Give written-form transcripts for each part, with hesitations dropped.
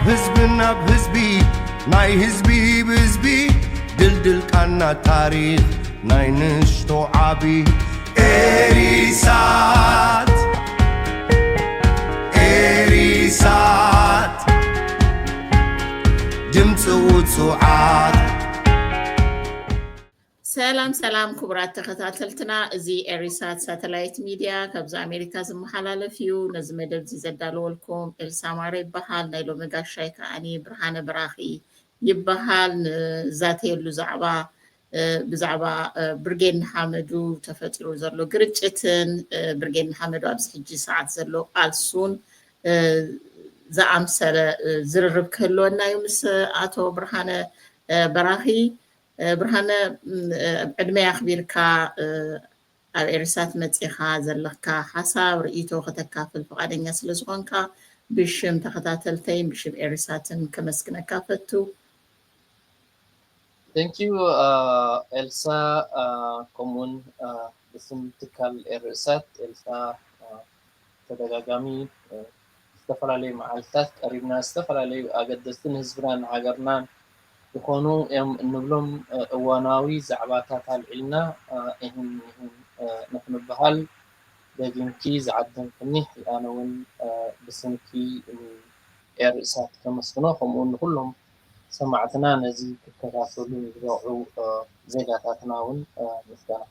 ህዝብና ህዝቢ ናይ ህዝቢ ብህዝቢ ድልድል ቃና ታሪኽ ናይ ንሽቶ ዓቢ ኤሪሳት ኤሪሳት ድምፂ ውፅዓት ሰላም ክቡራት ተኸታተልትና እዚ ኤሪሳት ሳተላይት ሚድያ ካብዚ ኣሜሪካ ዝመሓላለፍ እዩ ነዚ መደብ እዚ ዘዳለወልኩም ኤልሳ ማረ ይበሃል ናይ ሎሚ ጋሻይ ከዓኒ ብርሃነ በራኺ ይበሃል ንዛተየሉ ብዛዕባ ብርጌድ ንሓመዱ ተፈጢሩ ዘሎ ግርጭትን ብርጌድ ንሓመዱ ኣብዚ ሕጂ ሰዓት ዘሎ ቃልሱን ዝኣምሰለ ዝርርብ ክህልወና እዩ ምስ ኣቶ ብርሃነ በራኺ ብርሃነ ዕድመ ኣኽቢርካ ኣብ ኤሪሳት መፂኻ ዘለካ ሓሳብ ርእይቶ ከተካፍል ፈቃደኛ ስለ ዝኾንካ ብሽም ተኸታተልተይን ብሽም ኤሪሳትን ከመስግነካ ፈቱ። Thank you Elsa ኮሙን ብስም ትካል ኤሪሳት ኤልሳ ተደጋጋሚ ዝተፈላለዩ መዓልታት ቀሪብና ዝተፈላለዩ ኣገደስትን ህዝብናን ሃገርናን ይኾኑ እዮም እንብሎም እዋናዊ ዛዕባታት ኣልዒልና ይህን ንክንበሃል ደጊምኪ ዝዓደምክኒ ኣነ እውን ብስምኪ ኤሪሳት ከመስግኖ ከምኡውን ንኩሎም ሰማዕትና ነዚ ክከታተሉ ዝረኽቡ ዜጋታትና እውን ምስጋና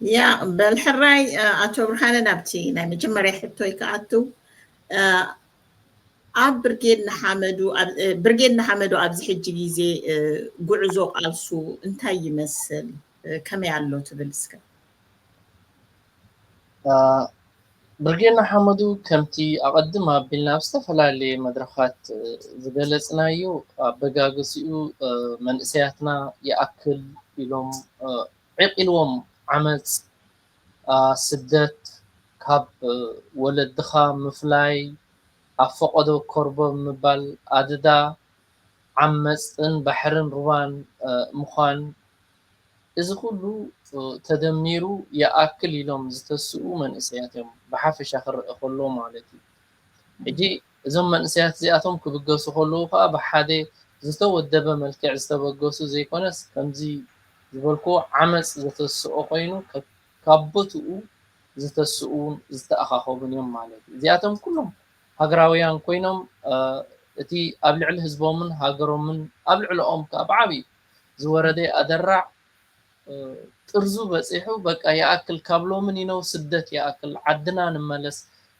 ያ በልሕራይ ኣቶ ብርሃነ ናብቲ ናይ መጀመርያ ሕቶይ ክኣቱ ኣብ ብርጌድ ንሓመዱ ኣብዚ ሕጂ ግዜ ጉዕዞ ቃልሱ እንታይ ይመስል ከመይ ኣሎ ትብል እስከ ብርጌድ ንሓመዱ ከምቲ ኣቐድም ኣቢልና ኣብ ዝተፈላለየ መድረኻት ዝገለፅናዮ ኣበጋገሲኡ መንእሰያትና ይኣክል ኢሎም ዕቂልዎም ዓመፅ ስደት ካብ ወለድኻ ምፍላይ ኣፈቐዶ ኮርቦ ምባል ኣድዳ ዓመፅን ባሕርን ሩባን ምዃን እዚ ኩሉ ተደሚሩ ይኣክል ኢሎም ዝተስኡ መንእሰያት እዮም ብሓፈሻ ክርአ ከሎ ማለት እዩ። ሕጂ እዞም መንእሰያት እዚኣቶም ክብገሱ ከለዉ ከዓ ብሓደ ዝተወደበ መልክዕ ዝተበገሱ ዘይኮነስ ከምዚ ዝበልክዎ ዓመፅ ዘተስኦ ኮይኑ ካብ ቦትኡ ዝተስኡን ዝተኣኻኸቡን እዮም ማለት እዩ። እዚኣቶም ኩሎም ሃገራውያን ኮይኖም እቲ ኣብ ልዕሊ ህዝቦምን ሃገሮምን ኣብ ልዕሊኦም ከዓ ብዓብዪ ዝወረደ ኣደራዕ ጥርዙ በፂሑ በቃ ይኣክል ካብ ሎምን ኢነው ስደት ይኣክል ዓድና ንመለስ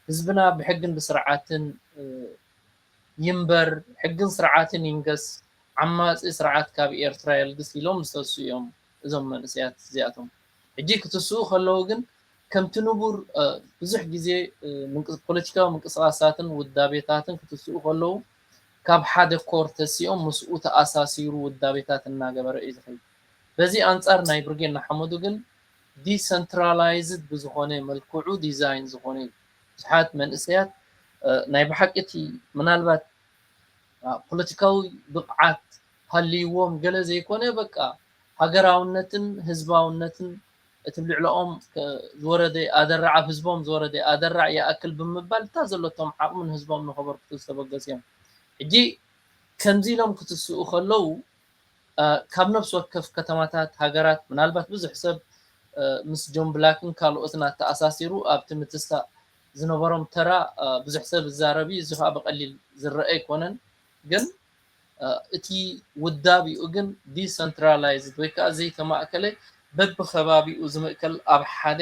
ህዝብና ብሕግን ብስርዓትን ይንበር ሕግን ስርዓትን ይንገስ ዓማፂ ስርዓት ካብ ኤርትራ የልግስ ኢሎም ዝተስኡ እዮም እዞም መንእሰያት እዚኣቶም። ሕጂ ክትስኡ ከለዉ ግን ከምቲ ንቡር ብዙሕ ግዜ ፖለቲካዊ ምንቅስቃሳትን ውዳቤታትን ክትስኡ ከለዉ ካብ ሓደ ኮር ተሲኦም ምስኡ ተኣሳሲሩ ውዳቤታት እናገበረ እዩ ዝኸይድ። በዚ ኣንጻር ናይ ብርጌድ ንሓመዱ ግን ዲሰንትራላይዝድ ብዝኾነ መልክዑ ዲዛይን ዝኾነ ብዙሓት መንእሰያት ናይ ብሓቂቲ ምናልባት ፖለቲካዊ ብቕዓት ሃልይዎም ገለ ዘይኮነ በቃ ሃገራውነትን ህዝባውነትን እቲ ልዕሊኦም ዝወረደ ኣደራዕ ኣብ ህዝቦም ዝወረደ ኣደራዕ ይኣክል ብምባል እታ ዘለቶም ዓቕምን ህዝቦም ንኸበርክቱ ዝተበገሱ እዮም። ሕጂ ከምዚ ኢሎም ክትስኡ ከለዉ ካብ ነፍሲ ወከፍ ከተማታት ሃገራት ምናልባት ብዙሕ ሰብ ምስ ጆን ብላክን ካልኦትን ተኣሳሲሩ ኣብቲ ምትስታእ ዝነበሮም ተራ ብዙሕ ሰብ ዝዛረብ እዩ። እዚ ከዓ ብቐሊል ዝረአ ኣይኮነን። ግን እቲ ውዳቢኡ ግን ዲሰንትራላይዝድ ወይ ከዓ ዘይተማእከለ በብኸባቢኡ ዝምእከል ኣብ ሓደ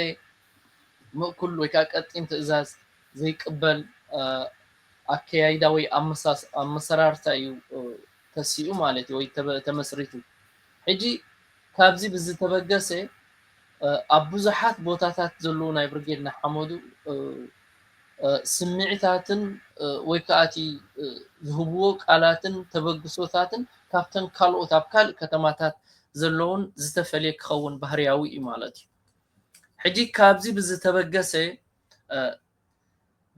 ምእኩል ወይ ከዓ ቀጢን ትእዛዝ ዘይቅበል ኣከያይዳ ወይ ኣመሰራርታ እዩ ተሲኡ ማለት እዩ ወይ ተመስሪቱ። ሕጂ ካብዚ ብዝተበገሰ ኣብ ብዙሓት ቦታታት ዘለዉ ናይ ብርጌድ ንሓመዱ ስምዒታትን ወይ ከዓ እቲ ዝህብዎ ቃላትን ተበግሶታትን ካብተን ካልኦት ኣብ ካልእ ከተማታት ዘለውን ዝተፈልየ ክኸውን ባህርያዊ እዩ ማለት እዩ። ሕጂ ካብዚ ብዝተበገሰ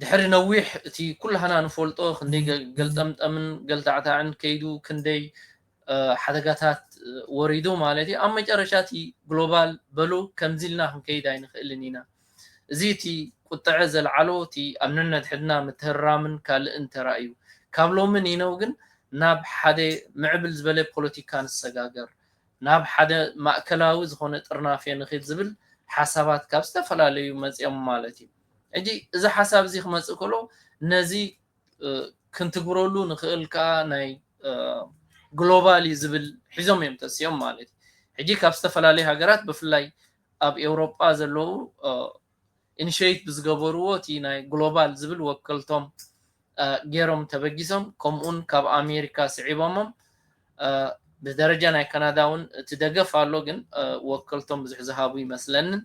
ድሕሪ ነዊሕ እቲ ኩላህና ንፈልጦ ክንደይ ገልጠምጠምን ገልታዕታዕን ከይዱ ክንደይ ሓደጋታት ወሪዱ ማለት እዩ። ኣብ መጨረሻ እቲ ግሎባል በሉ ከምዚ ኢልና ክንከይድ ኣይንኽእልን ኢና። እዚ እቲ ቁጥዐ ዘለዓሎ እቲ ኣብ ነንሕድና ምትህራምን ካልእን ተራ እዩ። ካብሎምን ይነውግን ናብ ሓደ ምዕብል ዝበለ ፖለቲካ ንሰጋገር ናብ ሓደ ማእከላዊ ዝኾነ ጥርናፍ ንኽድ ዝብል ሓሳባት ካብ ዝተፈላለዩ መጽኦም ማለት እዩ እጂ እዚ ሓሳብ እዚ ክመጽእ ከሎ ነዚ ክንትግብረሉ ንኽእልካ ናይ ግሎባሊ ዝብል ሒዞም እዮም ተስዮም ማለት ሕጂ ካብ ዝተፈላለዩ ሃገራት ብፍላይ ኣብ ኤውሮጳ ዘለዉ ኢኒሺየት ብዝገበርዎ እቲ ናይ ግሎባል ዝብል ወከልቶም ገይሮም ተበጊሶም ከምኡን ካብ ኣሜሪካ ስዒቦሞም ብደረጃ ናይ ካናዳ እውን ትደገፍ ኣሎ ግን ወከልቶም ብዙሕ ዝሃቡ ይመስለንን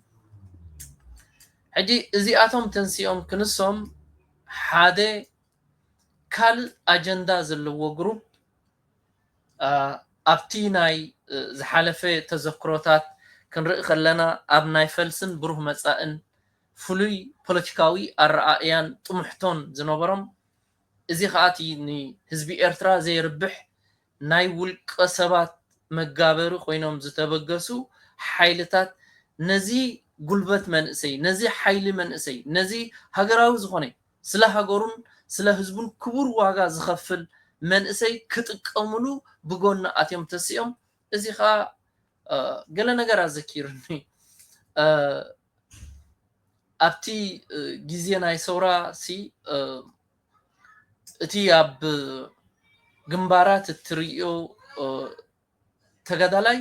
ሕጂ እዚኣቶም ተንሲኦም ክንሶም ሓደ ካልእ ኣጀንዳ ዘለዎ ግሩፕ ኣብቲ ናይ ዝሓለፈ ተዘክሮታት ክንርኢ ከለና ኣብ ናይ ፈልስን ብሩህ መጻእን ፍሉይ ፖለቲካዊ ኣረኣእያን ጥሙሕቶን ዝነበሮም እዚ ከኣቲ ንህዝቢ ኤርትራ ዘይርብሕ ናይ ውልቀ ሰባት መጋበሪ ኮይኖም ዝተበገሱ ሓይልታት ነዚ ጉልበት መንእሰይ ነዚ ሓይሊ መንእሰይ ነዚ ሃገራዊ ዝኾነ ስለ ሃገሩን ስለ ህዝቡን ክቡር ዋጋ ዝኸፍል መንእሰይ ክጥቀምሉ ብጎና ኣትዮም ተሲኦም እዚ ከዓ ገለ ነገር ኣዘኪርኒ ኣብቲ ግዜ ናይ ሰውራ ሲ እቲ ኣብ ግንባራት እትርእዮ ተጋዳላይ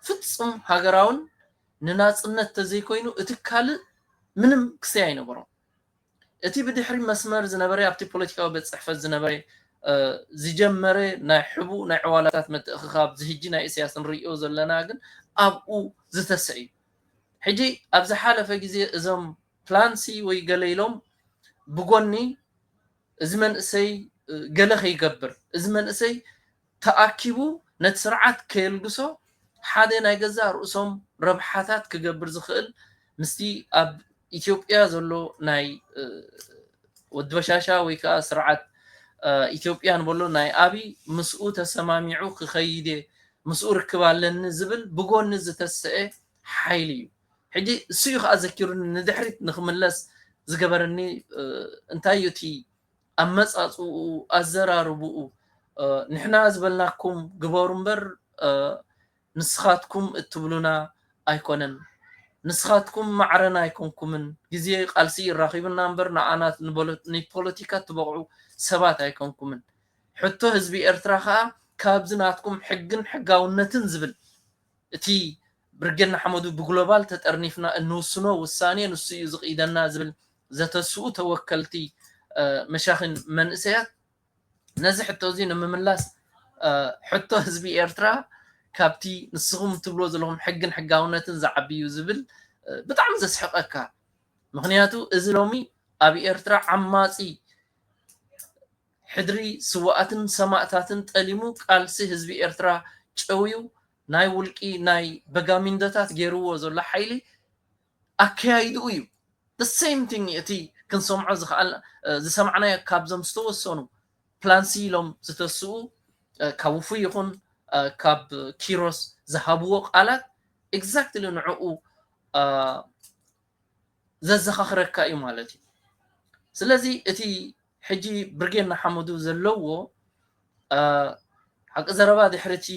ፍጹም ሃገራውን ንናጽነት ተዘይኮይኑ እቲ ካልእ ምንም ክሰይ ኣይነበሮም እቲ ብድሕሪ መስመር ዝነበረ ኣብቲ ፖለቲካዊ በጽሕፈት ዝነበረ ዝጀመረ ናይ ሕቡእ ናይ ዕዋላታት ምትእኽኻብ ዝህጂ ናይ ኢሳያስ ንሪኦ ዘለና ግን ኣብኡ ዝተሰእ እዩ ሕጂ ኣብ ዝሓለፈ ግዜ እዞም ፕላንሲ ወይ ገለ ኢሎም ብጎኒ እዚ መንእሰይ ገለ ከይገብር እዚ መንእሰይ ተኣኪቡ ነቲ ስርዓት ከየልግሶ ሓደ ናይ ገዛ ርእሶም ረብሓታት ክገብር ዝኽእል ምስቲ ኣብ ኢትዮጵያ ዘሎ ናይ ወዲ በሻሻ ወይ ከዓ ስርዓት ኢትዮጵያ ንበሎ ናይ ኣብይ ምስኡ ተሰማሚዑ ክኸይድ ምስኡ ርክብ ኣለኒ ዝብል ብጎኒ ዝተሰአ ሓይሊ እዩ ሕጂ እሱዩ ከዓ ዘኪሩኒ ንድሕሪት ንክምለስ ዝገበረኒ እንታይ እዩ እቲ ኣመፃፅኡ ኣዘራርብኡ ንሕና ዝበልናኩም ግበሩ እምበር ንስኻትኩም እትብሉና ኣይኮነን ንስኻትኩም ማዕረና ኣይኮንኩምን ግዜ ቃልሲ ይራኺብና እምበር ንኣናት ንፖለቲካ ትበቕዑ ሰባት ኣይኮንኩምን ሕቶ ህዝቢ ኤርትራ ከዓ ካብዚ ናትኩም ሕግን ሕጋውነትን ዝብል እቲ ብርጌና ሓመዱ ብግሎባል ተጠርኒፍና እንውስኖ ውሳኔ ንሱ እዩ ዝቕኢደና ዝብል ዘተስኡ ተወከልቲ መሻኽን መንእሰያት ነዚ ሕቶ እዚ ንምምላስ ሕቶ ህዝቢ ኤርትራ ካብቲ ንስኹም ትብሎ ዘለኹም ሕግን ሕጋውነትን ዝዓብዩ ዝብል ብጣዕሚ ዘስሕቐካ ምክንያቱ እዚ ሎሚ ኣብ ኤርትራ ዓማፂ ሕድሪ ስዋኣትን ሰማእታትን ጠሊሙ ቃልሲ ህዝቢ ኤርትራ ጨውዩ ናይ ውልቂ ናይ በጋሚንዶታት ገይርዎ ዘሎ ሓይሊ ኣከያይድኡ እዩ the same thing እቲ ክንሰምዖ ዝሰማዕናዮ ካብዞም ዝተወሰኑ ፕላንሲ ኢሎም ዝተስኡ ካብ ውፉይ ይኹን ካብ ኪሮስ ዝሃብዎ ቃላት ኤግዛክትሊ ንዕኡ ዘዘኻኽረካ እዩ ማለት እዩ ስለዚ እቲ ሕጂ ብርጌና ሓመዱ ዘለዎ ሓቂ ዘረባ ድሕርቲ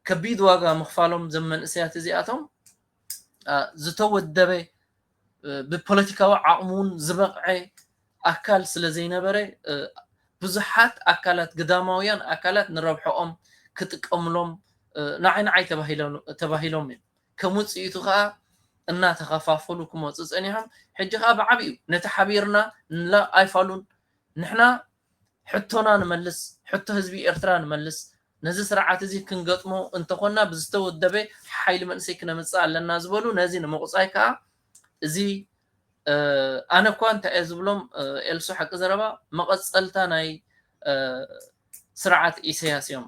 ከቢድ ዋጋ ምኽፋሎም ዘመንእሰያት እዚኣቶም ዝተወደበ ብፖለቲካዊ ዓቕሙን ዝበቕዐ ኣካል ስለ ዘይነበረ ብዙሓት ኣካላት ግዳማውያን ኣካላት ንረብሖኦም ክጥቀምሎም ንዓይ ተባሂሎም እዮም ከም ውፅኢቱ ከዓ እናተኸፋፈሉ ክመፁ ፀኒሖም ሕጂ ከዓ ብዓብዩ ነቲ ሓቢርና ኣይፋሉን ንሕና ሕቶና ንመልስ ሕቶ ህዝቢ ኤርትራ ንመልስ ነዚ ስርዓት እዚ ክንገጥሞ እንተኾና ብዝተወደበ ሓይሊ መንእሰይ ክነምፅእ ኣለና ዝበሉ ነዚ ንምቁፃይ ከዓ እዚ ኣነ እኳ እንታይ እየ ዝብሎም ኤልሱ ሓቂ ዘረባ መቐፀልታ ናይ ስርዓት ኢሳያስ እዮም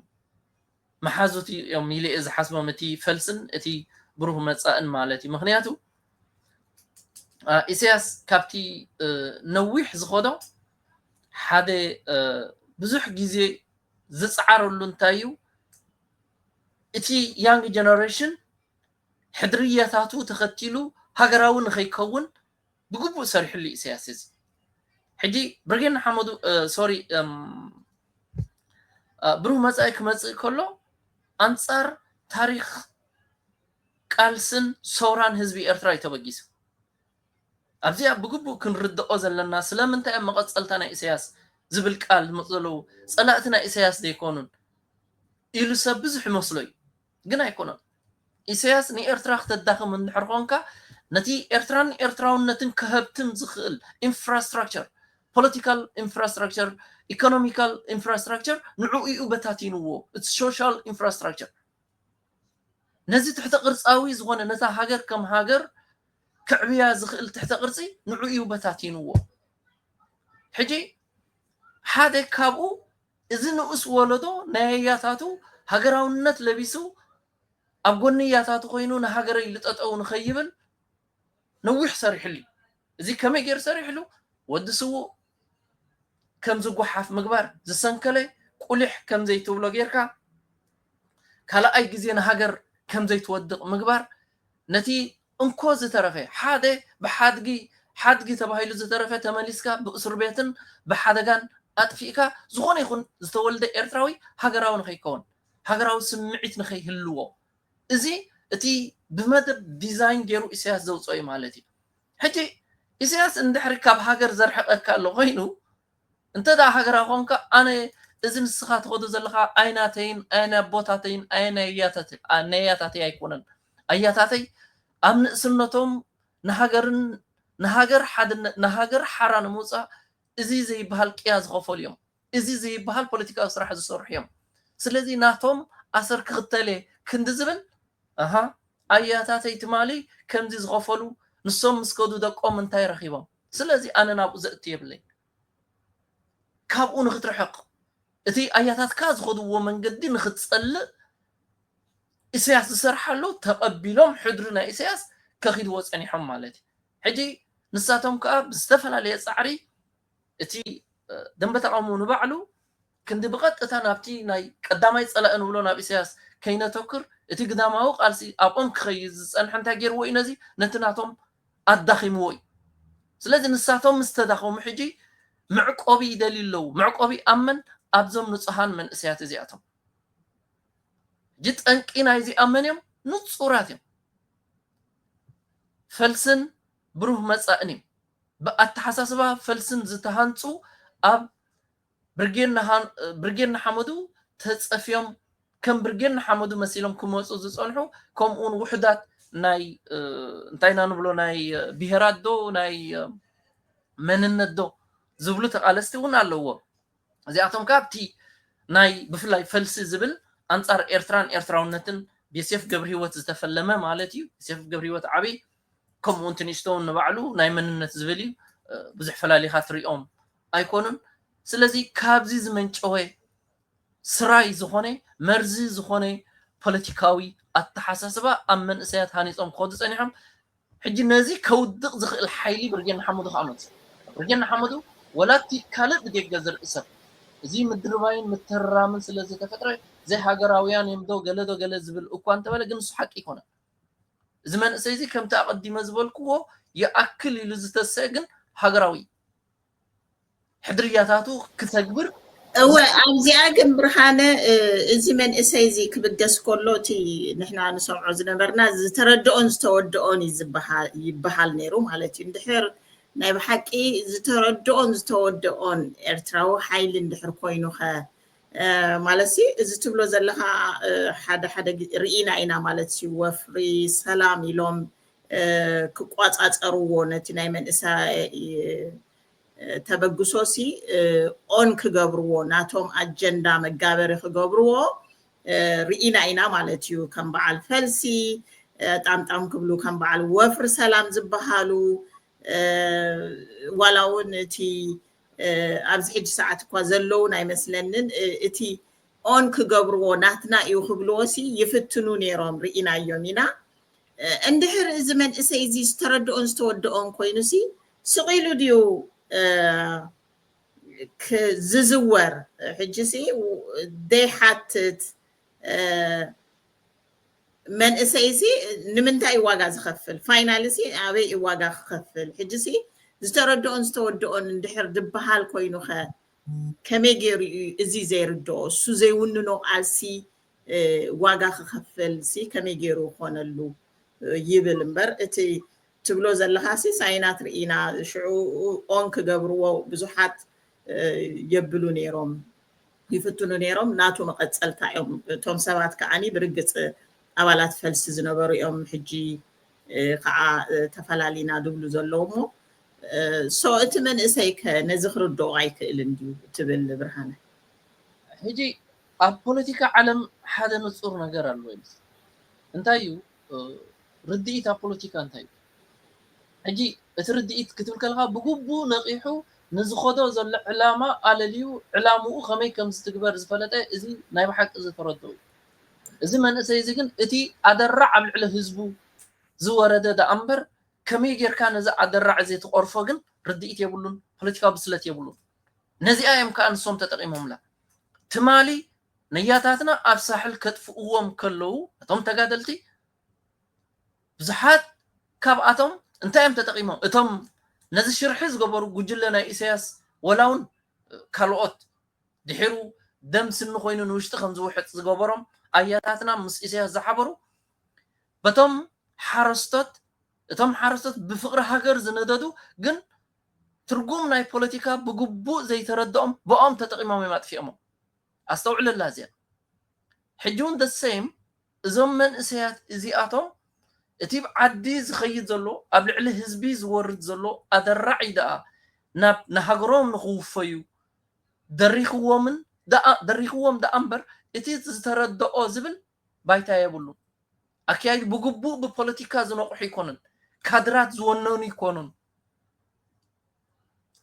መሓዙት እዮም ኢለ እየ ዝሓስቦም እቲ ፈልስን እቲ ብሩህ መፃእን ማለት እዩ ምክንያቱ ኢሳያስ ካብቲ ነዊሕ ዝኸዶ ሓደ ብዙሕ ግዜ ዝፃዓረሉ እንታይ እዩ እቲ ያንግ ጀነሬሽን ሕድርያታቱ ተኸቲሉ ሃገራዊ ንኸይከውን ብግቡእ ሰሪሕሉ ኢሳያስ እዚ حجي برجينا حمدو سوري بروح مزايك مزاي كله أنصار تاريخ قالسن سوران حزبي إرتراي تبجيس أبزي بقبو كن رد أوزن لنا سلام أنت أما قد سألتنا إسياس زبل قال مطلو سألتنا إسياس دي يكونون إلو سبزح مصلوي قنا يكونون إسياس ني إرتراخ تداخل من حرقونكا نتي إرتراون نتن كهبتم زخل infrastructure political infrastructure economical infrastructure نعو إيو بتاتينوو it's social infrastructure نزي تحت قرص آوي زوانا نتا هاجر كم هاجر كعبيا زخل تحت قرصي نعو إيو بتاتينوو حجي حادي كابو إذن أس ولدو نهاياتاتو هاجراون نت لبيسو أبغنياتاتو خينو نهاجر اللي تقطعو نخيبن نوح صريح لي زي كم يجير صريح له ودسو كم زوجو حاف مقبر زسنكلي قلح كم زي تبلو غيركا كلا أي جزينا هاجر كم زي تودق مقبر نتي انكو زترفه حادة حادجي تبهيلو زترفه تماليسكا بأسر بيتن بحادجان أطفيكا زخون يكون زتولد إرتراوي هاجراون خيكون هاجراو سمعت نخي هلوو إزي أتي بمدب ديزاين جيرو إسياس زوجي مالتي حتى إسياس اندحر كاب هاجر زرحق كالو غينو انت دا هاجر أخونك أنا إذن السخات خدو زلخا أيناتين أين بوتاتين أين ياتاتي أيكونن أياتاتي أمن سنتهم نهاجر حران موسى إزي زي بهالكياز غفوليوم إزي زي بهالبوليتيكا صراحة زصرحيوم سلذي ناتهم أسر كغتالي كندزبن أها أياتاتي تمالي كم دي زغفلو نصهم مسكودو دقوم انتاي رخيبهم سلازي أنا نابو زقتي يبلي كابو نخترحق إتي أياتات كاز خدو ومن قدي نختسأل إسياس سرحلو تقبلهم حدرنا إسياس كخيد وصعني حمالتي حجي نساتهم كاب استفلا لي صعري إتي دنبتا قامو نبعلو كندي بغت أتانابتي ناي قدامي صلاة نولو ناب إسياس كينا توكر إتي قداماو قالسي أبقم كخيز أن حنتا جير وي نزي نتناتهم أدخيموي سلازي نساتهم مستدخو محجي معقوبي دليلو معقوبي أمن أبزم نصحان من إسيات زياتهم جيت أنكينا يزي أمنيم نصوراتهم فلسن بروه مسأنيم بأتحساسبا فلسن زتهانسو أب برجينا حمدو تتصفيهم كم برجينا حمدو مسيلهم كموصو زصنحو كم اون وحدات ناي انتاينا نبلو ناي بهرات دو ناي مننت دو زبلو تقالستيون اللو زياتهم كابتي ناي بفلاي فلسي زبل أنصار إرتراونتن بيسيف قبر هيوت زتفلمه مالتي بيسيف قبر هيوت عبي كم اون تنشتون نبعلو ناي مننت زبلي بزح فلالي خاطريهم أيكونن سلازي كابزي زمنچوي سراي زخوني مرزي زخوني بوليتيكاوي التحساسبا أمن إسيات هانيصهم خود صنيحهم حجي نازي كودق زخ الحيلي برجينا حمدو خامت برجينا حمدو ولاتي كالت ديك جزر إسر زي مدرباين مترامن سلازي تفكر زي هاجراويان يمدو قلدو قلد زبل أكوان تبالا قنصو حق يكونا زمان إسيزي كم تقدي مزبولكو يأكل يلزتساقن هاجراوي حدرياتاتو كتكبر هو أمزي أجن برهانة إزي من إسيزي كبدس كلوتي نحنا نسمع زنبرنا زتردون زتودون يبحال نيرو مالتي اندحر نايب حقي زتردون زتودون إرتراو حيل اندحر كوينو خا مالسي زتبلو زلها حدا رئينا إنا مالتي وفري سلام يلوم كقوات أتقروا نتي نايمن إسا تبغسوسي اون كغبرو ناتوم اجندا مغابر كغبرو رئينا إنا مالتيو كم بعل فلسي طام كبلو كم بعل وفر سلام زبحالو ولاون تي ابز حج ساعات كو زلو ناي مسلنن اتي اون كغبرو ناتنا يو خبلوسي يفتنو نيروم رئينا يومينا اندحر زمن اسيزي استردون استودون كوينسي سقيلو ديو كززور حجسي دي حاتت من اسيسي نمنتاي واغا زخفل فاينالسي ابي واغا خفل حجسي ዝተረድኦን ዝተወድኦን እንድሕር ድበሃል ኮይኑ ኸ ከመይ ገይሩ እዚ ዘይርድኦ እሱ ዘይውንኖ ቃልሲ ዋጋ ክኸፍል ሲ ከመይ ገይሩ ኮነሉ ይብል እምበር እቲ ትብሎ ዘለኻሲ ሳይናት ርኢና ሽዑ ኦን ክገብርዎ ብዙሓት የብሉ ነይሮም ይፍትኑ ነይሮም ናቱ መቐፀልታ እዮም እቶም ሰባት ከዓኒ ብርግፅ ኣባላት ፈልሲ ዝነበሩ እዮም ሕጂ ከዓ ተፈላሊና ድብሉ ዘለዉ እሞ ሶ እቲ መንእሰይ ነዚ ክርድኦ ኣይክእልን ድዩ ትብል ብርሃነ ሕጂ ኣብ ፖለቲካ ዓለም ሓደ ንጹር ነገር ኣሎ ይምስ እንታይ እዩ ርድኢት ኣብ ፖለቲካ እንታይ እዩ ሕጂ እቲ ርድኢት ክትብል ከለካ ብግቡእ ነቂሑ ንዝኸዶ ዘሎ ዕላማ ኣለልዩ ዕላምኡ ከመይ ከም ዝትግበር ዝፈለጠ እዚ ናይ ብሓቂ ዝተረድኡ እዚ መንእሰይ እዚ ግን እቲ ኣደራዕ ኣብ ልዕሊ ህዝቡ ዝወረደ ዳኣምበር ከመይ ጌርካ ነዚ ኣደራዕ እዚ ትቆርፎ ግን ርድኢት የብሉን ፖለቲካዊ ብስለት የብሉን ነዚኣ እዮም ከዓ ንሶም ተጠቂሞምላ ትማሊ ነያታትና ኣብ ሳሕል ከጥፍእዎም ከለዉ እቶም ተጋደልቲ ብዙሓት ካብኣቶም እንታይ እዮም ተጠቂሞም እቶም ነዚ ሽርሒ ዝገበሩ ጉጅለ ናይ ኢሳያስ ወላውን ካልኦት ድሒሩ ደም ስኒ ኮይኑ ንውሽጢ ከም ዝውሕጥ ዝገበሮም ኣያታትና ምስ ኢሳያስ ዝሓበሩ በቶም ሓረስቶት እቶም ሓረስቶት ብፍቅሪ ሃገር ዝነደዱ ግን ትርጉም ናይ ፖለቲካ ብግቡእ ዘይተረድኦም ብኦም ተጠቂሞም እዮም ኣጥፊኦሞ ኣስተውዕለላ እዚኣ ሕጂ እውን ደሰይም እዞም መንእሰያት እዚኣቶም እቲ ብዓዲ ዝኸይድ ዘሎ ኣብ ልዕሊ ህዝቢ ዝወርድ ዘሎ ኣደራዒ ደኣ ናብ ንሃገሮም ንኽውፈዩ ደሪኽዎም ደኣ እምበር እቲ ዝተረድኦ ዝብል ባይታ የብሉ ኣከያይ ብግቡእ ብፖለቲካ ዝነቑሑ ይኮኑን ካድራት ዝወነኑ ይኮኑን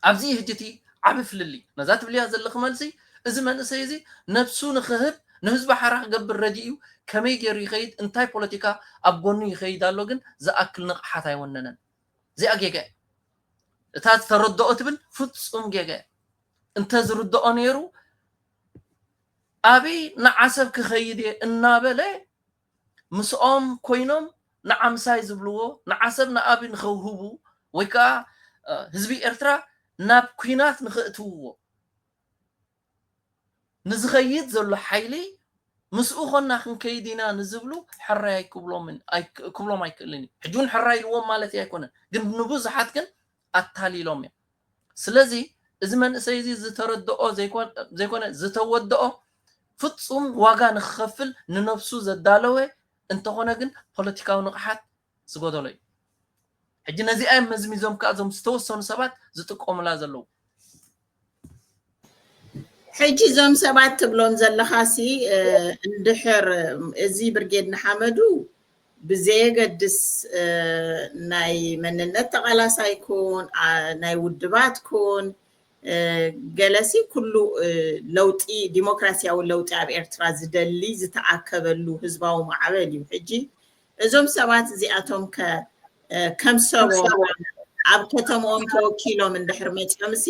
ኣብዚ ሕጂቲ ዓብ ፍልሊ ነዛ ትብልያ ዘለኽ መልሲ እዚ መንእሰይ እዚ ነብሱ ንኽህብ ንህዝቢ ሓራ ክገብር ረዲኡ ከመይ ገይሩ ይኸይድ እንታይ ፖለቲካ ኣብ ጎኑ ይኸይድ ኣሎ ግን ዝኣክል ንቕሓት ኣይወነነን እዚኣ ጌጋ እታ ተረድኦ ትብል ፍጹም ጌጋ እንተዝርድኦ ነይሩ ኣበይ ንዓሰብ ክኸይድ እየ እናበለ ምስኦም ኮይኖም ንዓምሳይ ዝብልዎ ንዓሰብ ንኣቢ ንኸውህቡ ወይ ከዓ ህዝቢ ኤርትራ ናብ ኩናት ንኽእትውዎ ንዝኸይድ ዘሎ ሓይሊ ምስኡ ኾና ክንከይድ ኢና ንዝብሉ ሕራይ ክብሎም ኣይክእልን እዩ ሕጂ እውን ሕራይ ኢልዎም ማለት ኣይኮነን ግን ንብዙሓት ግን ኣታሊሎም እዮም ስለዚ እዚ መንእሰይ እዚ ዝተረድኦ ዘይኮነ ዝተወድኦ ፍጹም ዋጋ ንክኸፍል ንነብሱ ዘዳለወ እንተኾነ ግን ፖለቲካዊ ንቕሓት ዝጎደሎ እዩ ሕጂ ነዚኣ መዝሚዞም ከዓ እዞም ዝተወሰኑ ሰባት ዝጥቀሙላ ዘለዉ ሕጂ እዞም ሰባት ትብሎም ዘለኻሲ እንድሕር እዚ ብርጌድ ንሓመዱ ብዘየገድስ ናይ መንነት ተቓላሳ ይኩን ናይ ውድባት ኩን ገለሲ ኩሉ ለውጢ ዲሞክራሲያዊ ለውጢ ኣብ ኤርትራ ዝደሊ ዝተኣከበሉ ህዝባዊ ማዕበል እዩ ሕጂ እዞም ሰባት እዚኣቶም ከም ሰቦም ኣብ ከተምኦም ተወኪሎም እንድሕር መፅኦምሲ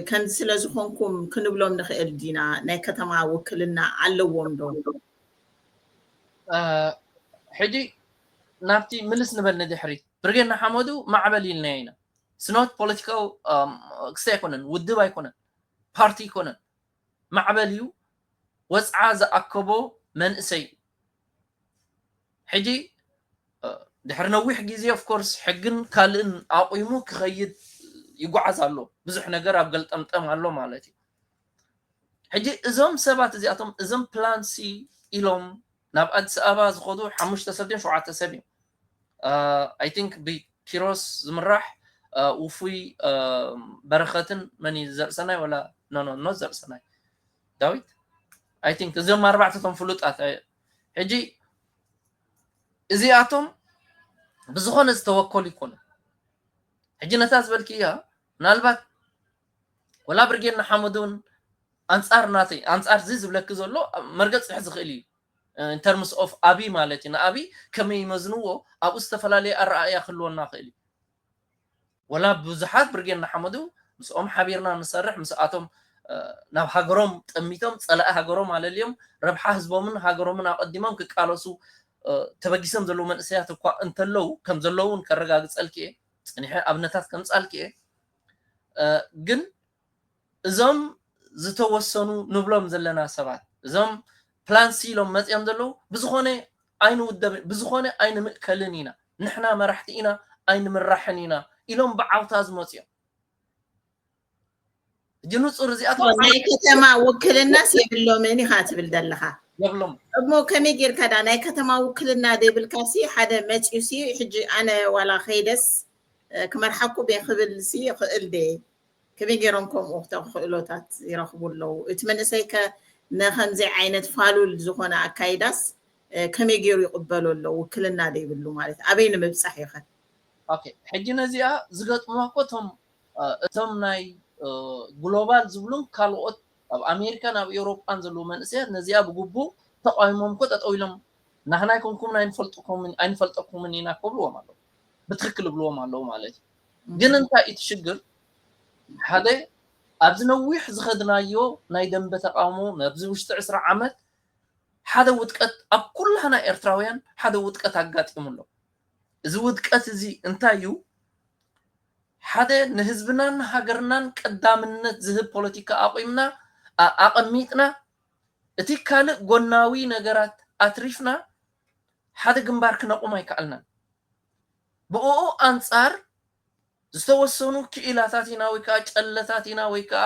ከምዚ ስለ ዝኾንኩም ክንብሎም ንኽእል ዲና ናይ ከተማ ውክልና ኣለዎም ዶ ሕጂ ናብቲ ምልስ ንበል ንድሕሪት ብርጌድ ንሓመዱ ማዕበል ኢልና ኢና ስኖት ፖለቲካዊ ክስታይ ኣይኮነን ውድብ ኣይኮነን ፓርቲ ኣይኮነን ማዕበል እዩ ወፅዓ ዝኣከቦ መንእሰይ ሕጂ ድሕሪ ነዊሕ ግዜ ኦፍኮርስ ሕግን ካልእን ኣቑሙ ክኸይድ ይጓዓዝ ኣሎ ብዙሕ ነገር ኣብ ገልጠምጠም ኣሎ ማለት እዩ ሕጂ እዞም ሰባት እዚኣቶም እዞም ፕላንሲ ኢሎም ናብ ኣዲስ ኣበባ ዝኸዱ 5 ሰብ 7 ሰብ እዮም ኣይ ቲንክ ብኪሮስ ዝምራሕ ውፉይ በረኸትን መኒ ዘርሰናይ ወላ ኖ ዘርሰናይ ዳዊት ኣይ ቲንክ እዞም 4 ፍሉጣት ሕጂ እዚኣቶም ብዝኾነ ዝተወከሉ ይኮኑ ሕጂ ነታ ዝበልኪ እያ ምናልባት ወላ ብርጌድ ንሓመዱን ኣንፃር ናተይ ኣንፃር እዚ ዝብለክ ዘሎ መርገፅ ዝሕዝ ዝኽእል እዩ in terms of ኣቢ ማለት እዩ ንኣቢ ከመይ ይመዝንዎ ኣብኡ ዝተፈላለየ ኣረኣእያ ክህልወና ክእል እዩ ወላ ብዙሓት ብርጌድ ንሓመዱ ምስኦም ሓቢርና ንሰርሕ ምስኣቶም ናብ ሃገሮም ጠሚቶም ፀላእ ሃገሮም ኣለልዮም ረብሓ ህዝቦምን ሃገሮምን ኣቐዲሞም ክቃለሱ ተበጊሰም ዘሎ መንእሰያት እኳ እንተለው ከም ዘለውን ከረጋግጸልክ ጽኒሕ ኣብነታት ከም ጻልክ ግን እዞም ዝተወሰኑ ንብሎም ዘለና ሰባት እዞም ፕላን ሲሎም መጽኦም ዘለው ብዝኾነ አይኑ ውደብ ብዝኾነ አይኑ ምእከልን ኢና ንሕና መራሕቲ ኢና አይኑ ምራሕን ኢና ኢሎም ብዓውታ ዝመጽኦም ጅኑጽር እዚኣቶም ናይ ከተማ ውክልናስ የብሎምን ኢኻ ትብል ዘለኻ የብሎም እሞ ከመይ ጌርካ ዳ ናይ ከተማ ውክልና ደይብልካሲ ሓደ መጽዩሲ ሕጂ ኣነ ዋላ ኸይደስ ክመርሓኩ ብክብልሲ ይኽእል ደ ከመይ ጌሮም ከምኡ ክእሎታት ይረኽቡ ኣለዉ እቲ መንእሰይ ንኸምዚ ዓይነት ፋሉል ዝኾነ ኣካይዳስ ከመይ ጌሩ ይቕበሉ ኣለዉ ውክልና ደይብሉ ማለት ኣበይ ንምብፃሕ ይኽእል ኦኬ ሕጂ ነዚኣ ዝገጥሙዋ እቶም ናይ ግሎባል ዝብሉን ካልኦት ኣብ ኣሜሪካን ኣብ ኤውሮጳን ዘለዉ መንእሰያት ነዚኣ ብግቡእ ተቃዊሞም ኮ ጠጠው ኢሎም ናህና ይኩንኩም ኣይንፈልጠኩምን ኢና ክብልዎም ኣለዉ ብትክክል ብልዎም ኣለዉ ማለት እዩ ግን እንታይ እቲ ሽግር ሓደ ኣብዚ ነዊሕ ዝኸድናዮ ናይ ደንበ ተቃውሞ ነብዚ ውሽጢ 20 ዓመት ሓደ ውድቀት ኣብ ኩላና ኤርትራውያን ሓደ ውድቀት ኣጋጢሙሎ እዚ ውድቀት እዚ እንታይ እዩ ሓደ ንህዝብናን ሃገርናን ቀዳምነት ዝህብ ፖለቲካ ኣቆይምና ኣቐሚጥና እቲ ካልእ ጎናዊ ነገራት ኣትሪፍና ሓደ ግንባር ክነቁም ኣይከኣልናን ብኡ ኣንጻር ዝተወሰኑ ክኢላታት ኢና ወይ ከዓ ጨለታት ኢና ወይ ከዓ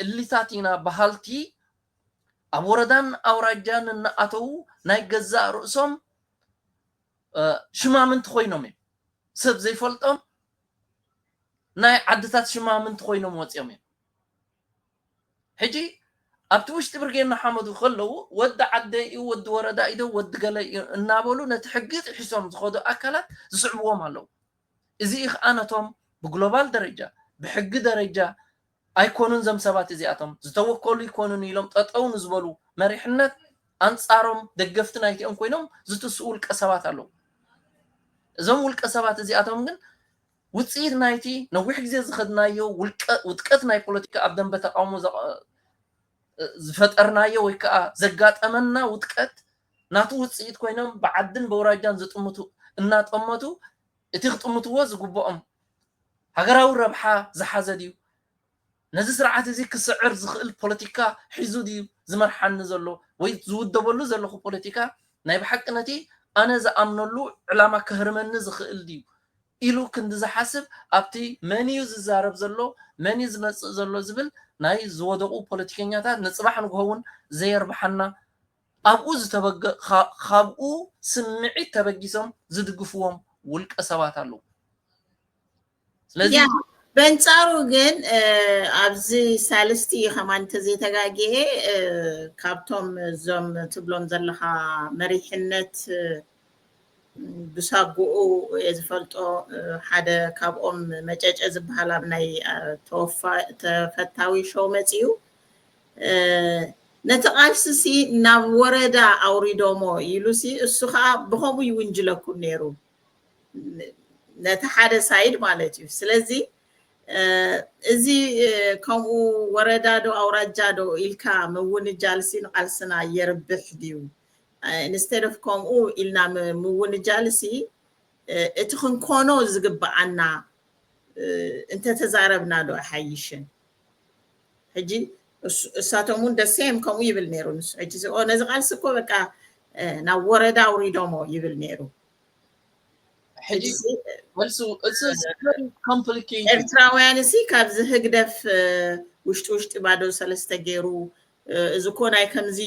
እሊታት ኢና ባህልቲ ኣብ ወረዳን ኣውራጃን እናኣተው ናይ ገዛእ ርእሶም ሽማምንቲ ኮይኖም እዮም ሰብ ዘይፈልጦም ናይ ዓድታት ሽማምንቲ ኮይኖም ወፅዮም እዮም ሕጂ ኣብቲ ውሽጢ ብርጌና ሓመዱ ከለዉ ወዲ ዓደይ እዩ ወዲ ወረዳ ኢዶ ወዲ ገለ እናበሉ ነቲ ሕጊ ጥሒሶም ዝኸዱ ኣካላት ዝስዕብዎም ኣለዉ እዚ ከዓ ነቶም ብግሎባል ደረጃ ብሕጊ ደረጃ ኣይኮኑን ዘም ሰባት እዚኣቶም ዝተወከሉ ይኮኑን ኢሎም ጠጠው ንዝበሉ መሪሕነት ኣንጻሮም ደገፍቲ ናይቲኦም ኮይኖም ዝትስኡ ውልቀ ሰባት ኣለዉ እዞም ውልቀ ሰባት እዚኣቶም ግን ውፅኢት ናይቲ ነዊሕ ግዜ ዝኸድናዮ ውድቀት ናይ ፖለቲካ ኣብ ደንበ ተቃውሞ ዝፈጠርናዮ ወይ ከዓ ዘጋጠመና ውድቀት ናቱ ውፅኢት ኮይኖም ብዓድን በውራጃን ዝጥምቱ እናጠመቱ እቲ ክጥምትዎ ዝግብኦም ሃገራዊ ረብሓ ዝሓዘ ድዩ ነዚ ስርዓት እዚ ክስዕር ዝኽእል ፖለቲካ ሒዙ ድዩ ዝመርሓኒ ዘሎ ወይ ዝውደበሉ ዘለኹ ፖለቲካ ናይ ብሓቂ ነቲ ኣነ ዝኣምነሉ ዕላማ ክህርመኒ ዝኽእል ድዩ ኢሉ ክንዲ ዝሓስብ ኣብቲ መንዩ ዝዛረብ ዘሎ መንዩ ዝመፅእ ዘሎ ዝብል ናይ ዝወደቁ ፖለቲከኛታት ንፅባሕ ንግሆውን ዘየርባሓና ኣብኡ ካብኡ ስምዒት ተበጊሶም ዝድግፍዎም ውልቀ ሰባት ኣለዉ ስለዚ በንጻሩ ግን ኣብዚ ሳልስቲ ኸማን ተዘይተጋጊአ ካብቶም እዞም ትብሎም ዘለኻ መሪሕነት ብሳጉኡ ዝፈልጦ ሓደ ካብኦም መጨጨ ዝበሃል ኣብ ናይ ተፈታዊ ሾው መፅኡ ነቲ ቃልሲ ናብ ወረዳ ኣውሪዶሞ ኢሉሲ እሱ ከዓ ብከምኡ ይውንጅለኩም ነይሩ ነቲ ሓደ ሳይድ ማለት እዩ ስለዚ እዚ ከምኡ ወረዳ ዶ ኣውራጃ ዶ ኢልካ ምውንጃልሲ ንቃልስና የርብሕ ድዩ instead of ከምኡ ኢልና ምውንጃልሲ እቲ ክንኮኖ ዝግብኣና እንተተዛረብና ዶ ኣይሓይሽን ሕጂ እሳቶም እውን ደሴም ከምኡ ይብል ነይሩ ንሱ ሕጂ ነዚ ቃልሲ እኮ በቃ ናብ ወረዳ ኣውሪዶሞ ይብል ነይሩ ሕጂ መልሱ complicated ኤርትራውያን ሲ ካብዚ ህግደፍ ውሽጢ ባዶ ሰለስተ ገይሩ እዚ ኮ ናይ ከምዚ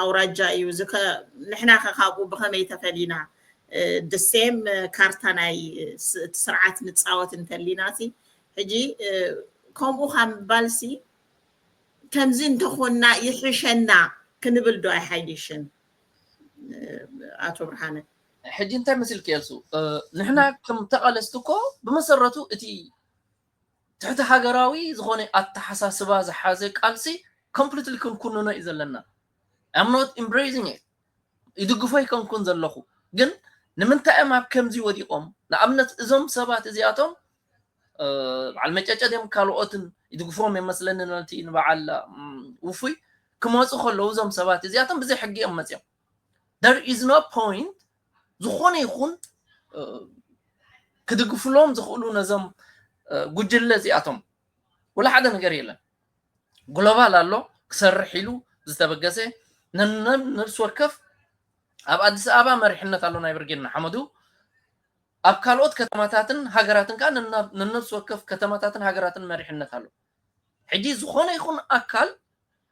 ኣውራጃ እዩ ንሕና ካብኡ ብኸመይ ተፈሊና ደሴም ካርታ ናይ ስርዓት ንፃወት እንተሊናሲ ሕጂ ከምኡ ከምባልሲ ከምዚ እንተኾና ይሕሸና ክንብል ዶ ኣይሓይሽን ኣቶ ብርሃነ ሕጂ እንታይ መስልክ የልሱ ንሕና ከም ተቃለስትኮ ብመሰረቱ እቲ ትሕቲ ሃገራዊ ዝኾነ ኣተሓሳስባ ዝሓዘ ቃልሲ completely ክንኩንኖ እዩ ዘለና I'm not embracing it ይድግፎ ይከንኩን ዘለኹ ግን ንምንታይ ኣብ ከምዚ ወዲቆም ንኣብነት እዞም ሰባት እዚኣቶም በዓል መጨጨ ደም ካልኦትን ይድግፎም የመስለኒ ነቲ ንበዓል ውፉይ ክመፁ ከለዉ እዞም ሰባት እዚኣቶም ብዘይ ሕጊ እዮም መፅኦም there is no point ዝኾነ ይኹን ክድግፍሎም ዝኽእሉ ነዞም ጉጅለ እዚኣቶም ወላ ሓደ ነገር የለን ግሎባል ኣሎ ክሰርሕ ኢሉ ዝተበገሰ ነብስ ወከፍ ኣብ ኣዲስ ኣበባ መሪሕነት ኣሎ ናይ ብርጌድ ንሓመዱ ኣብ ካልኦት ከተማታትን ሃገራትን ከዓ ነብስ ወከፍ ከተማታትን ሃገራትን መሪሕነት ኣሎ ሕጂ ዝኾነ ይኹን ኣካል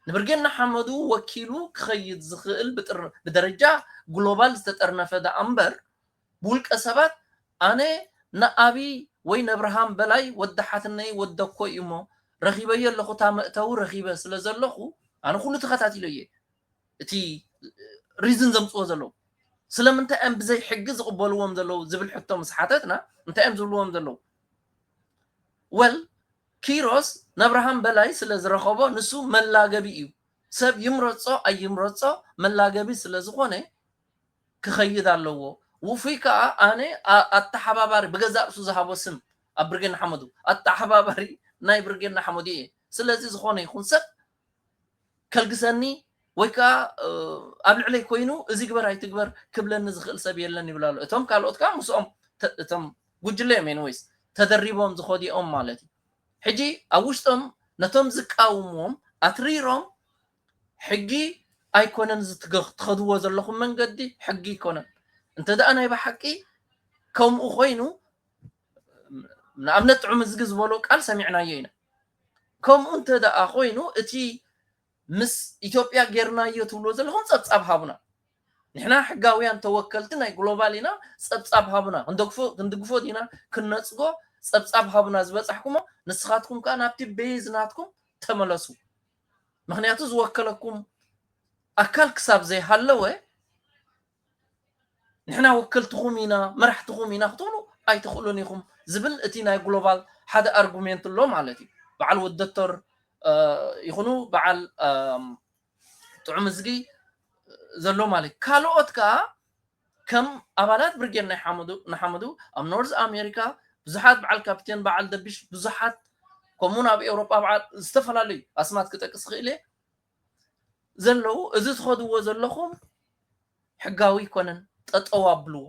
ንብርጌድ ንሓመዱ ወኪሉ ክኸይድ ዝኽእል ብደረጃ ግሎባል ዝተጠርነፈ ዳ ኣምበር ብውልቀ ሰባት ኣነ ንኣቢ ወይ ነብርሃም በላይ ወዳሓትነይ ወደኮ እሞ ረኺበየ ኣለኹ ታ መእተው ረኺበ ስለ ዘለኹ ኣነ ኩሉ ተኸታቲሎ እየ እቲ ሪዝን ዘምፅዎ ዘለዉ ስለምንታይ እዮም ብዘይ ሕጊ ዝቕበልዎም ዘለዉ ዝብል ሕቶ ምስ ሓተትና እንታይ እዮም ዝብልዎም ዘለዉ ወል ኪሮስ ነብርሃም በላይ ስለ ዝረኸቦ ንሱ መላገቢ እዩ ሰብ ይምረፆ ኣይምረፆ መላገቢ ስለ ዝኾነ ክኸይድ ኣለዎ ውፉይ ከዓ ኣነ ኣተሓባባሪ ብገዛ ርእሱ ዝሃቦ ስም ኣብ ብርጌድ ንሓመዱ ኣተሓባባሪ ናይ ብርጌድ ንሓመዱ እየ ስለዚ ዝኾነ ይኹን ሰብ ከልግሰኒ ወይ ከዓ ኣብ ልዕለይ ኮይኑ እዚ ግበር ኣይትግበር ክብለኒ ዝኽእል ሰብ የለን ይብላ ኣሎ እቶም ካልኦት ከዓ ምስኦም እቶም ጉጅለ እዮም ኤኒዌይስ ተደሪቦም ዝኸዲኦም ማለት እዩ ሕጂ ኣብ ውሽጦም ነቶም ዝቃወምዎም ኣትሪሮም ሕጊ ኣይኮነን ዝትኸድዎ ዘለኹም መንገዲ ሕጊ ይኮነን እንተ ደኣ ናይ ብሓቂ ከምኡ ኮይኑ ንኣብነት ጥዑም ዝግ ዝበሎ ቃል ሰሚዕናዮ ኢና ከምኡ እንተ ደኣ ኮይኑ እቲ ምስ ኢትዮጵያ ጌርናዮ ትብሎ ዘለኹም ፀብፃብ ሃቡና ንሕና ሕጋውያን ተወከልቲ ናይ ግሎባል ኢና ፀብፃብ ሃቡና ክንድግፎ ዲና ክነፅጎ ፀብፃብ ሃቡና ዝበፃሕኩሞ ንስኻትኩም ከዓ ናብቲ ቤዝናትኩም ተመለሱ ምክንያቱ ዝወከለኩም ኣካል ክሳብ ዘይሃለወ ንሕና ወከልትኹም ኢና መራሕትኹም ኢና ክትብሉ ኣይትኽእሉን ኢኹም ዝብል እቲ ናይ ግሎባል ሓደ ኣርጉሜንት ኣሎ ማለት እዩ በዓል ወደተር ይኹኑ በዓል ጥዑም ዝጊ ዘሎ ማለት ካልኦት ከዓ ከም ኣባላት ብርጌድ ንሓመዱ ኣብ ኖርዝ ኣሜሪካ ብዙሓት በዓል ካፕቴን በዓል ደቢሽ ብዙሓት ከምኡን ኣብ ኤውሮጳ በዓል ዝተፈላለዩ ኣስማት ክጠቅስ ክእል እየ ዘለዉ እዚ ትኸድዎ ዘለኹም ሕጋዊ ይኮነን ጠጠው ኣብልዎ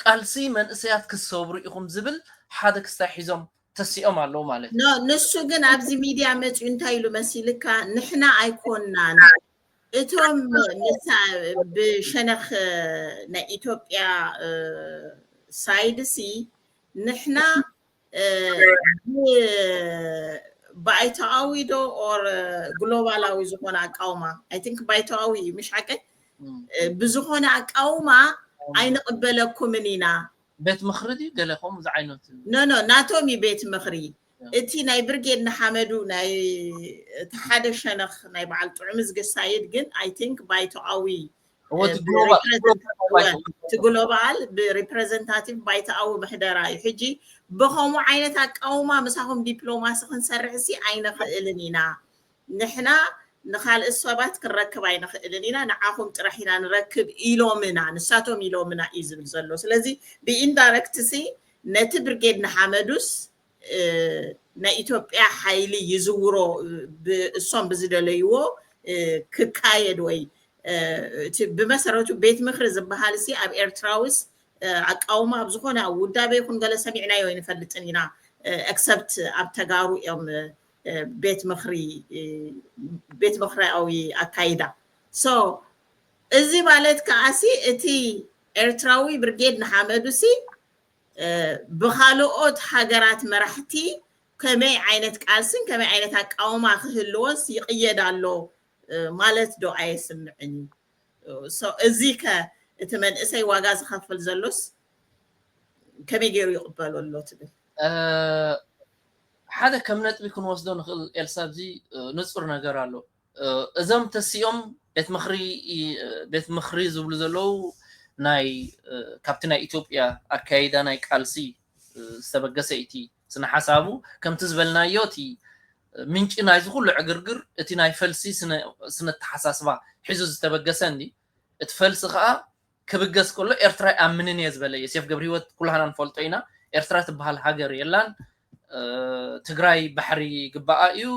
ቃልሲ መንእሰያት ክሰብሩ ኢኹም ዝብል ሓደ ክስታይ ሒዞም ተሲኦም ኣለዉ ማለት ኖ ንሱ ግን ኣብዚ ሚድያ መፅኡ እንታይ ኢሉ መሲልካ ንሕና ኣይኮንናን እቶም ብሸነኽ ናይ ኢትዮጵያ ሳይድሲ ንሕና ባይታዊ ዶ ኦር ግሎባላዊ ዝኾነ ኣቃውማ አይ ቲንክ ባይታዊ ምሽ ሓቀይ ብዝኾነ ኣቃውማ ኣይንቕበለኩምን ኢና ቤት ምኽሪ ዲ ገለኹም ዝዓይነት ኖ ናቶም ቤት ምኽሪ እቲ ናይ ብርጌድ ንሓመዱ ናይ ተሓደ ሸነኽ ናይ በዓል ጥዑም ዝገሳይድ ግን አይ ቲንክ ባይታዊ ግሎባል ብሪፕሬዘንታቲቭ ባይታዊ ምሕደራ እዩ ሕጂ ብኸምኡ ዓይነት ኣቃውማ ምሳኹም ዲፕሎማሲ ክንሰርሕ ሲ ኣይንኽእልን ኢና ንሕና ንኻልእ ሰባት ክንረክብ ኣይንኽእልን ኢና ንዓኹም ጥራሕ ኢና ንረክብ ኢሎምና ንሳቶም ኢሎምና እዩ ዝብል ዘሎ ስለዚ ብኢንዳይሬክት ሲ ነቲ ብርጌድ ንሓመዱስ ናይ ኢትዮጵያ ሓይሊ ይዝውሮ እሶም ብዝደለይዎ ክካየድ ወይ ብመሰረቱ ቤት ምኽሪ ዝበሃል ሲ ኣብ ኤርትራውስ ኣቃውማ ኣብ ዝኾነ ኣብ ውዳበ ይኹን ገለ ሰሚዕናዮ ይንፈልጥን ኢና ኤክሰፕት ኣብ ተጋሩ እዮም ቤት ምኽሪያዊ ኣካይዳ ሶ እዚ ማለት ከዓ ሲ እቲ ኤርትራዊ ብርጌድ ንሓመዱ ሲ ብኻልኦት ሃገራት መራሕቲ ከመይ ዓይነት ቃልስን ከመይ ዓይነት ኣቃውማ ክህልዎስ ይቕየድ ኣሎ ማለት ዶ ኣይስምዕን እዚ ከ እቲ መንእሰይ ዋጋ ዝኸፍል ዘሎስ ከመይ ገይሩ ይቕበሎ ኣሎ ትብል ሓደ ከም ነጥቢ ክንወስዶ ንኽእል ኤልሳ እዚ ንፁር ነገር ኣሎ እዞም ተሲኦም ቤት ምኽሪ ዝብሉ ዘለዉ ናይ ካብቲ ናይ ኢትዮጵያ ኣካይዳ ናይ ቃልሲ ዝተበገሰ እቲ ስነ ሓሳቡ ከምቲ ዝበልናዮ እቲ ምንጭ ናይ ዝኩሉ ዕግርግር እቲ ናይ ፈልሲ ስነ ተሓሳስባ ሒዙ ዝተበገሰ እንዲ እቲ ፈልሲ ከዓ ክብገስ ከሎ ኤርትራ ኣምንን እየ ዝበለ ዮሴፍ ገብረ ሂወት ኩላህና ንፈልጦ ኢና ኤርትራ ትበሃል ሃገር የላን ትግራይ ባሕሪ ግባኣ እዩ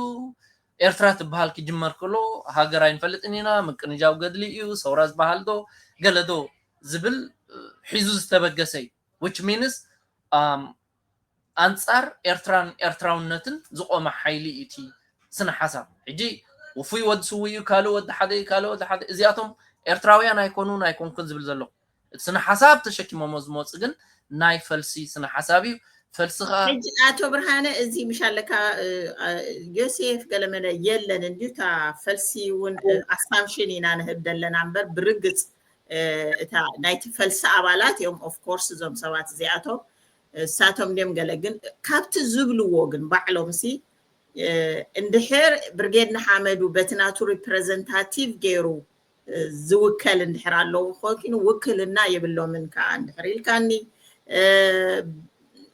ኤርትራ ትበሃል ክጅመር ከሎ ሃገር ኣይንፈልጥን ኢና ምቅንጃው ገድሊ እዩ ሰውራ ዝበሃል ዶ قالدو زبل حيزو استبقسي which means أنصار إرتراونتن زقوم حيلي إتي سنة حساب حجي وفي ود سويو كالو ود حدا زياتهم إرتراويان هيكونون هيكون كن زبل زلو سنة حساب تشكي مموز جن ناي فلسي سنة حسابي فلسخة حج آتو برهانة إزي مشالكا يوسف قال من يلن نديوتا فلسي ون assumption إنان هبدل لنعمبر برقص تا نايت فلسة عبالات يوم of course زوم سوات زياتو ساتهم ديم قالجن كابت زبلو وجن بعلو مسي اندحر برجيدنا حامدو بتناتو representative جيرو زوكل اندحر علو خوكين وكلنا يبلو من كان اندحر كاني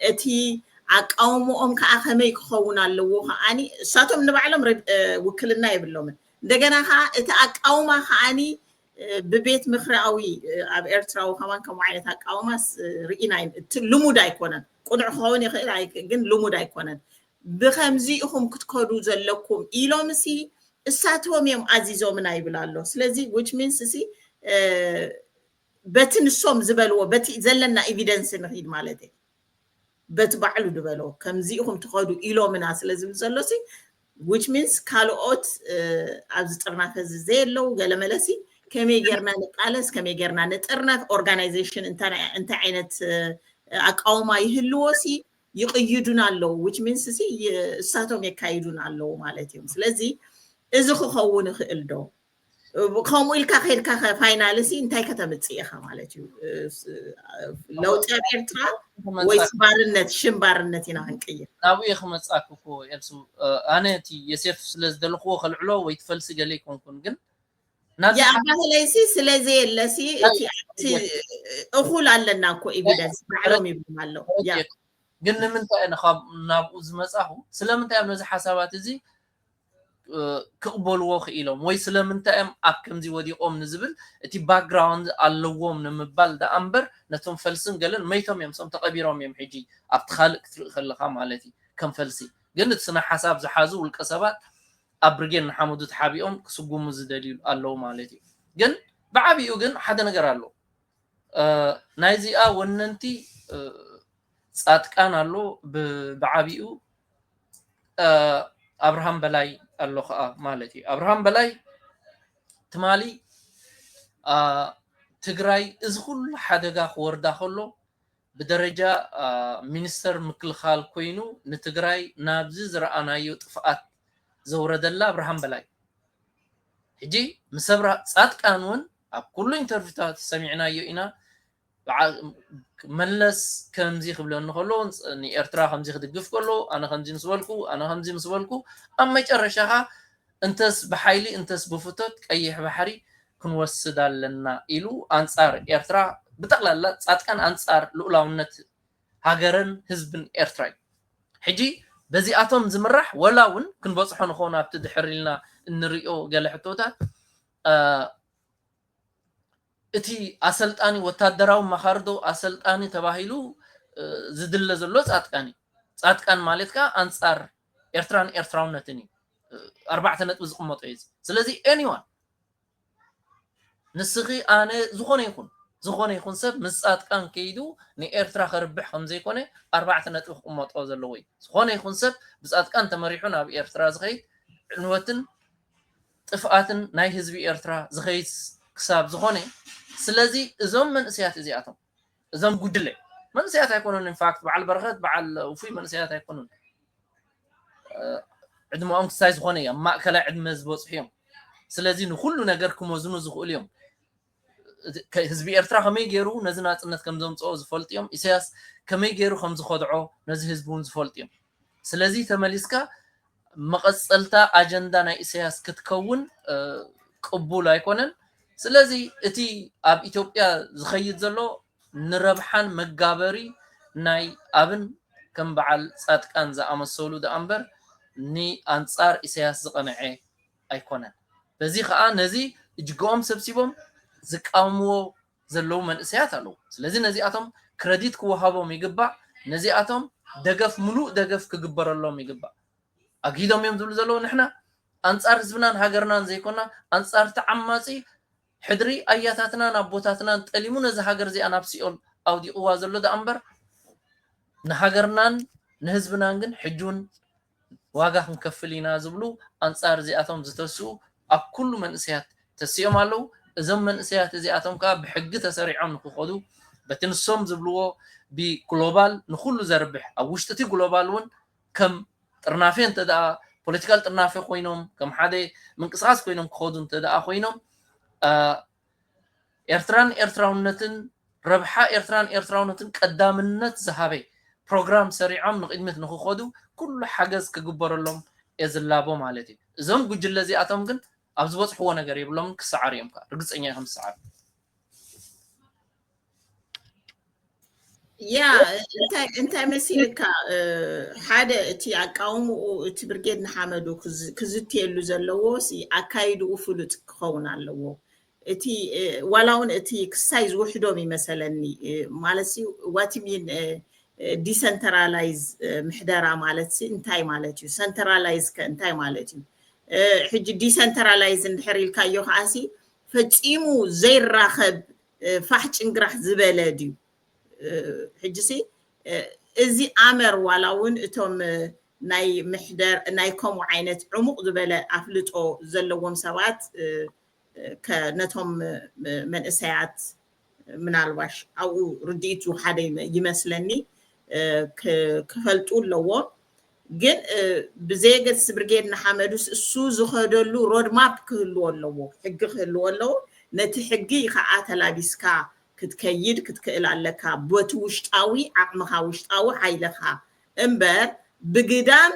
اتي عقاومهم كاخمي كخونا لو اني ساتهم نبعلم وكلنا يبلو من دغنا ها اتي عقاوما خاني ببيت مخراوي اب ارتراو كمان كم عينت عقاوماس رينا لمود ايكونن قدع خوني خير ግን لمود ايكونن بخمزيهم كتكودو زلكم ኢሎምሲ እሳቶም የም አዚዞም ናይ ብላሎ ስለዚ which means see በትንሶም ዝበልዎ በቲ ዘለና ኤቪደንስ ንሂድ ማለት እዩ በትባዕሉ ድበሎ ከምዚኢኹም ትኸዱ ኢሎምና ስለዚ ዘሎሲ which means ካልኦት ኣብዚ ጥርናፈ ዘየለው ገለመለሲ ከመይ ጌርና ንቃለስ ከመይ ጌርና ንጥርና ኦርጋናይዜሽን እንተ ዓይነት አቃውማ ይህልዎሲ ይቅይዱን አለው which means see እሳቶም የካይዱን አለው ማለት እዩ ስለዚ እዚ ክኸውን ይኽእል ዶ ከምኡ ኢልካ ኸይድካ ፋይናልሲ እንታይ ከተምጽኢኻ ማለት እዩ ለውጥ ኤርትራ ወይስ ባርነት ሽምባርነት ኢና ክንቀይር ናብኡ ይኽመጻክ እኮ ኤልሱ ኣነቲ የሴፍ ስለዝደልኽዎ ከልዕሎ ወይ ትፈልሲ ገለ ይኮንኩን ግን ያ ባህለይሲ ስለዚ የለሲ እቲ እኹል ኣለና እኮ ኤቪደንስ ባዕሎም ይብማለው ያ ግን ንምንታይ ናብኡ ዝመጻኹ ስለምንታይ ነዚ ሓሳባት እዚ ክቕበልዎ ክኢሎም ወይ ስለምንታይም ኣብ ከምዚ ወዲቆም ንዝብል እቲ ባክግራውንድ ኣለዎም ንምባል ዳኣምበር ነቶም ፈልስን ገለን መይቶም እዮም ሶም ተቐቢሮም እዮም ሕጂ ኣብቲ ካልእ ክትርኢ ከለኻ ማለት እዩ ከም ፈልሲ ግን እቲ ስነ ሓሳብ ዝሓዙ ውልቀ ሰባት ኣብ ብርጌን ሓመዱ ተሓቢኦም ክስጉሙ ዝደልዩ ኣለዉ ማለት እዩ ግን ብዓቢኡ ግን ሓደ ነገር ኣሎ ናይዚኣ ወነንቲ ጻድቃን ኣሎ ብዓቢኡ አብርሃም በላይ አለኸ ማለት እዩ አብርሃም በላይ ትማሊ ትግራይ እዚ ሁሉ ሓደጋ ክወርዳ ከሎ ብደረጃ ሚኒስተር ምክልኻል ኮይኑ ንትግራይ ናብዚ ዝረኣናዮ ጥፍኣት ዘውረደላ አብርሃም በላይ ሕጂ ምሰብራ ጻድቃን ውን ኣብ ኩሉ ኢንተርቪውታት ሰሚዕናዮ ኢና መለስ ከምዚ ክብለኒ ከሎ ንኤርትራ ከምዚ ክድግፍ ከሎ ኣነ ከምዚ ምስበልኩ ኣብ መጨረሻኻ እንተስ ብሓይሊ እንተስ ብፍቶት ቀይሕ ባሕሪ ክንወስድ ኣለና ኢሉ ኣንጻር ኤርትራ ብጠቕላላ ጻድቃን ኣንጻር ልኡላውነት ሃገርን ህዝብን ኤርትራ ሕጂ በዚኣቶም ዝምራሕ ወላ እውን ክንበፅሖ ንኾኑ ኣብቲ ድሕር ኢልና እንሪኦ ገለ ሕቶታት እቲ ኣሰልጣኒ ወታደራዊ መኻርዶ ኣሰልጣኒ ተባሂሉ ዝድለ ዘሎ ጻድቃን ማለትካ ኣንጻር ኤርትራን ኤርትራውነትን እዩ 4 ነጥቢ ዝቕመጦ እዩ ስለዚ ኤኒዋን ንስኺ ኣነ ዝኾነ ይኹን ሰብ ምስ ጻድቃን ከይዱ ንኤርትራ ክርብሕ ከምዘይኮነ 4 ነጥቢ ክቕመጦ ዘለዎ እዩ ዝኾነ ይኹን ሰብ ብጻድቃን ተመሪሑ ናብ ኤርትራ ዝኸይድ ዕንወትን ጥፍኣትን ናይ ህዝቢ ኤርትራ ዝኸይድ ክሳብ ዝኾነ ስለዚ እዞም መንእስያት እዚኣቶም እዞም ጉድለ መንእስያት ኣይኮኑን ኢንፋክት በዓል በረኸት በዓል ውፉይ መንእስያት ኣይኮኑን ዕድመኦም ክሳይ ዝኾነ እዮም ማእከላይ ዕድመ ዝበፅሑ እዮም ስለዚ ንኩሉ ነገር ክመዝኑ ዝኽእሉ እዮም ህዝቢ ኤርትራ ከመይ ገይሩ ነዚ ናፅነት ከም ዘምፅኦ ዝፈልጥ እዮም ኢሳያስ ከመይ ገይሩ ከም ዝኸድዖ ነዚ ህዝቢ እውን ዝፈልጥ እዮም ስለዚ ተመሊስካ መቐፀልታ ኣጀንዳ ናይ ኢሳያስ ክትከውን ቅቡል ኣይኮነን ስለዚ እቲ ኣብ ኢትዮጵያ ዝኸይድ ዘሎ ንረብሓን መጋበሪ ናይ ኣብን ከም በዓል ጻድቃን ዝኣመሰሉ ደኣምበር ንኣንጻር ኢሳያስ ዝቐንዐ ኣይኮነን በዚ ከዓ ነዚ እጅግኦም ሰብሲቦም ዝቃወምዎ ዘለዉ መንእሰያት ኣለዉ ስለዚ ነዚኣቶም ክረዲት ክወሃቦም ይግባእ ነዚኣቶም ደገፍ ሙሉእ ደገፍ ክግበረሎም ይግባእ ኣጊዶም እዮም ዝብሉ ዘለዉ ንሕና ኣንጻር ህዝብናን ሃገርናን ዘይኮና ኣንጻር ተዓማፂ حدري اياتاتنا نابوتاتنا طليمو نز هاجر زي انا بسيول اودي قوا زلو دا امبر نهاجرنان نهزبنان ግን حجون واغا نكفلينا زبلو انصار زياتهم زتسو اب كل منسيات تسيوم አለው እዞም መንእሰያት እዚአቶም ካ بحق ተሰሪዖም ንክኾዱ በትንሶም ዝብልዎ بجلوبال نخሉ ዘርብሕ ኣብ ውሽጢ ግሎባል ውን ከም ጥርናፈ እንተዳ ፖለቲካል ጥርናፈ ኮይኖም ከም ሓደ ምንቅስቃስ ኮይኖም ክኾዱ እንተዳ ኮይኖም ኤርትራውነትን ረብሓ ኤርትራውነትን ቀዳምነት ዝሃበ ፕሮግራም ሰሪዖም ንቅድሚት ንክኾዱ ኩሉ ሓገዝ ክግበረሎም የዝላቦ ማለት እዩ እዞም ጉጅለ እዚአቶም ግን ኣብ ዝበፅሕዎ ነገር ይብሎም ክሰዓር እዮም ካ ርግፀኛ ከም ሰዓር ያ እንታይ መሲልካ ሓደ እቲ ኣቃውምኡ እቲ ብርጌድ ንሓመዱ ክዝትየሉ ዘለዎ ሲ ኣካይድኡ ፍሉጥ ክኸውን ኣለዎ እቲ ዋላውን እቲ ክሳይ ዝውሕዶም ይመሰለኒ ማለት what you mean decentralize ምሕደራ ማለት እንታይ ማለት እዩ centralize ከእንታይ ማለት እዩ ሕጂ decentralize እንድሕር ኢልካዮ ከዓሲ ፈፂሙ ዘይራኸብ ፋሕ ጭንግራሕ ዝበለ ድዩ ሕጂሲ እዚ ኣመር ዋላውን እቶም ናይ ምሕደር ናይ ከምኡ ዓይነት ዕሙቕ ዝበለ ኣፍልጦ ዘለዎም ሰባት ከነቶም መንእሰያት ምናልባሽ ኣብኡ ርዲኢቱ ሓደ ይመስለኒ ክፈልጡ ኣለዎም ግን ብዘይገድስ ብርጌድ ንሓመዱስ እሱ ዝኸደሉ ሮድማፕ ክህልዎ ኣለዎ ሕጊ ክህልዎ ኣለዎ ነቲ ሕጊ ከዓ ተላቢስካ ክትከይድ ክትክእል ኣለካ በቲ ውሽጣዊ ዓቕምኻ ውሽጣዊ ሓይልኻ እምበር ብግዳም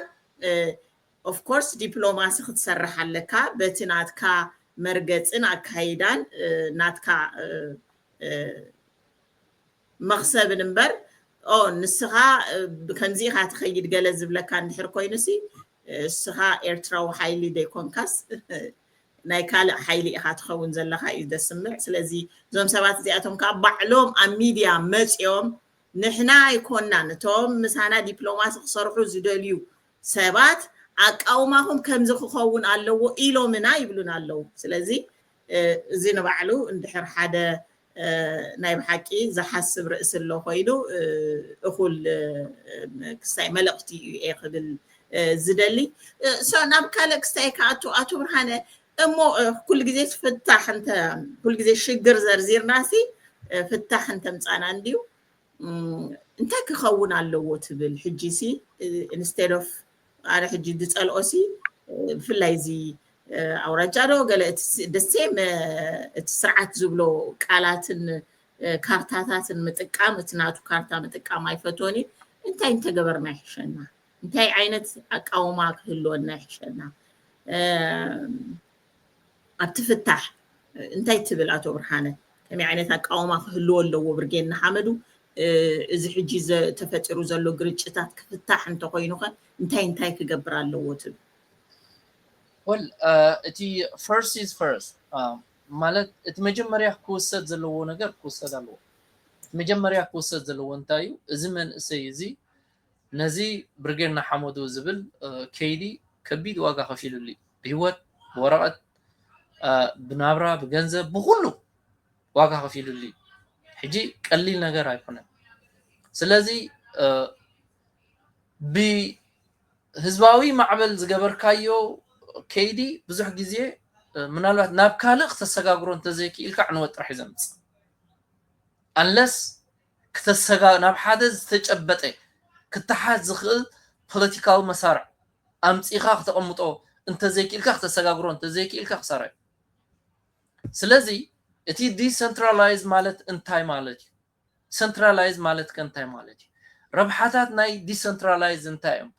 ኦፍ ኮርስ ዲፕሎማሲ ክትሰርሕ ኣለካ በቲ ናትካ መርገፅን ኣካይዳን ናትካ መኽሰብን እምበር ንስኻ ከምዚ ኢኻ ትኸይድ ገለ ዝብለካ እንድሕር ኮይኑሲ እስኻ ኤርትራዊ ሓይሊ ደይኮንካስ ናይ ካልእ ሓይሊ ኢኻ ትኸውን ዘለኻ እዩ ደስምዕ ስለዚ እዞም ሰባት እዚኣቶም ከዓ ባዕሎም ኣብ ሚድያ መፂኦም ንሕና ኣይኮናን እቶም ምሳና ዲፕሎማሲ ክሰርሑ ዝደልዩ ሰባት ኣቃውማኹም ከምዚ ክኸውን ኣለዎ ኢሎምና ይብሉን ኣለዉ ስለዚ እዚ ንባዕሉ እንድሕር ሓደ ናይ ብሓቂ ዝሓስብ ርእሲ ኣሎ ኮይኑ እኹል ክስታይ መልእኽቲ እዩ ክብል ዝደሊ ናብ ካልእ ክስታይ ከኣቱ ኣቶ ብርሃነ እሞ ኩሉ ግዜ ፍታሕ እንተ ኩሉ ግዜ ሽግር ዘርዚርናሲ ፍታሕ እንተ ምፃና እንድዩ እንታይ ክኸውን ኣለዎ ትብል ሕጂሲ ኢንስቴድ ኦፍ ኣነ ሕጂ ዝፀልኦሲ ብፍላይ እዚ ኣውራጃ ዶ ገለ ደሴም እቲ ስርዓት ዝብሎ ቃላትን ካርታታትን ምጥቃም እቲ ናቱ ካርታ ምጥቃም ኣይፈትዎኒ እንታይ እንተገበርና ይሕሸና እንታይ ዓይነት ኣቃውማ ክህልወና ይሕሸና ኣብቲ ፍታሕ እንታይ ትብል ኣቶ ብርሃነ ከመይ ዓይነት ኣቃውማ ክህልዎ ኣለዎ ብርጌድ ንሓመዱ እዚ ሕጂ ተፈጢሩ ዘሎ ግርጭታት ክፍታሕ እንተኮይኑ ኸ እንታይ ክገብር ኣለዎ ትብል well እቲ first is first ማለት እቲ መጀመርያ ክውሰድ ዘለዎ ነገር ክውሰድ ኣለዎ መጀመርያ ክውሰድ ዘለዎ እንታይ እዩ እዚ መንእሰይ እዚ ነዚ ብርጌድ ንሓመዱ ዝብል ከይዲ ከቢድ ዋጋ ከፊሉሉ ብህይወት ብወረቐት ብናብራ ብገንዘብ ብኩሉ ዋጋ ከፊሉሉ ሕጂ ቀሊል ነገር ኣይኮነን ስለዚ ብህዝባዊ ማዕበል ዝገበርካዮ ከይዲ ብዙሕ ግዜ ምናልባት ናብ ካልእ ክተሰጋግሮ እንተዘይክኢልካ ዕንወት ጥራሕ እዩ ዘምፅእ unless ናብ ሓደ ዝተጨበጠ ክትሓዝ ዝኽእል ፖለቲካዊ መሳርዕ ኣምፂኻ ክተቐምጦ እንተዘይክኢልካ ክተሰጋግሮ እንተዘይክኢልካ ክሰራ እዩ ስለዚ እቲ ዲሰንትራላይዝ ማለት እንታይ ማለት እዩ ሰንትራላይዝ ማለት ከእንታይ ማለት እዩ ረብሓታት ናይ ዲሰንትራላይዝ እንታይ እዮም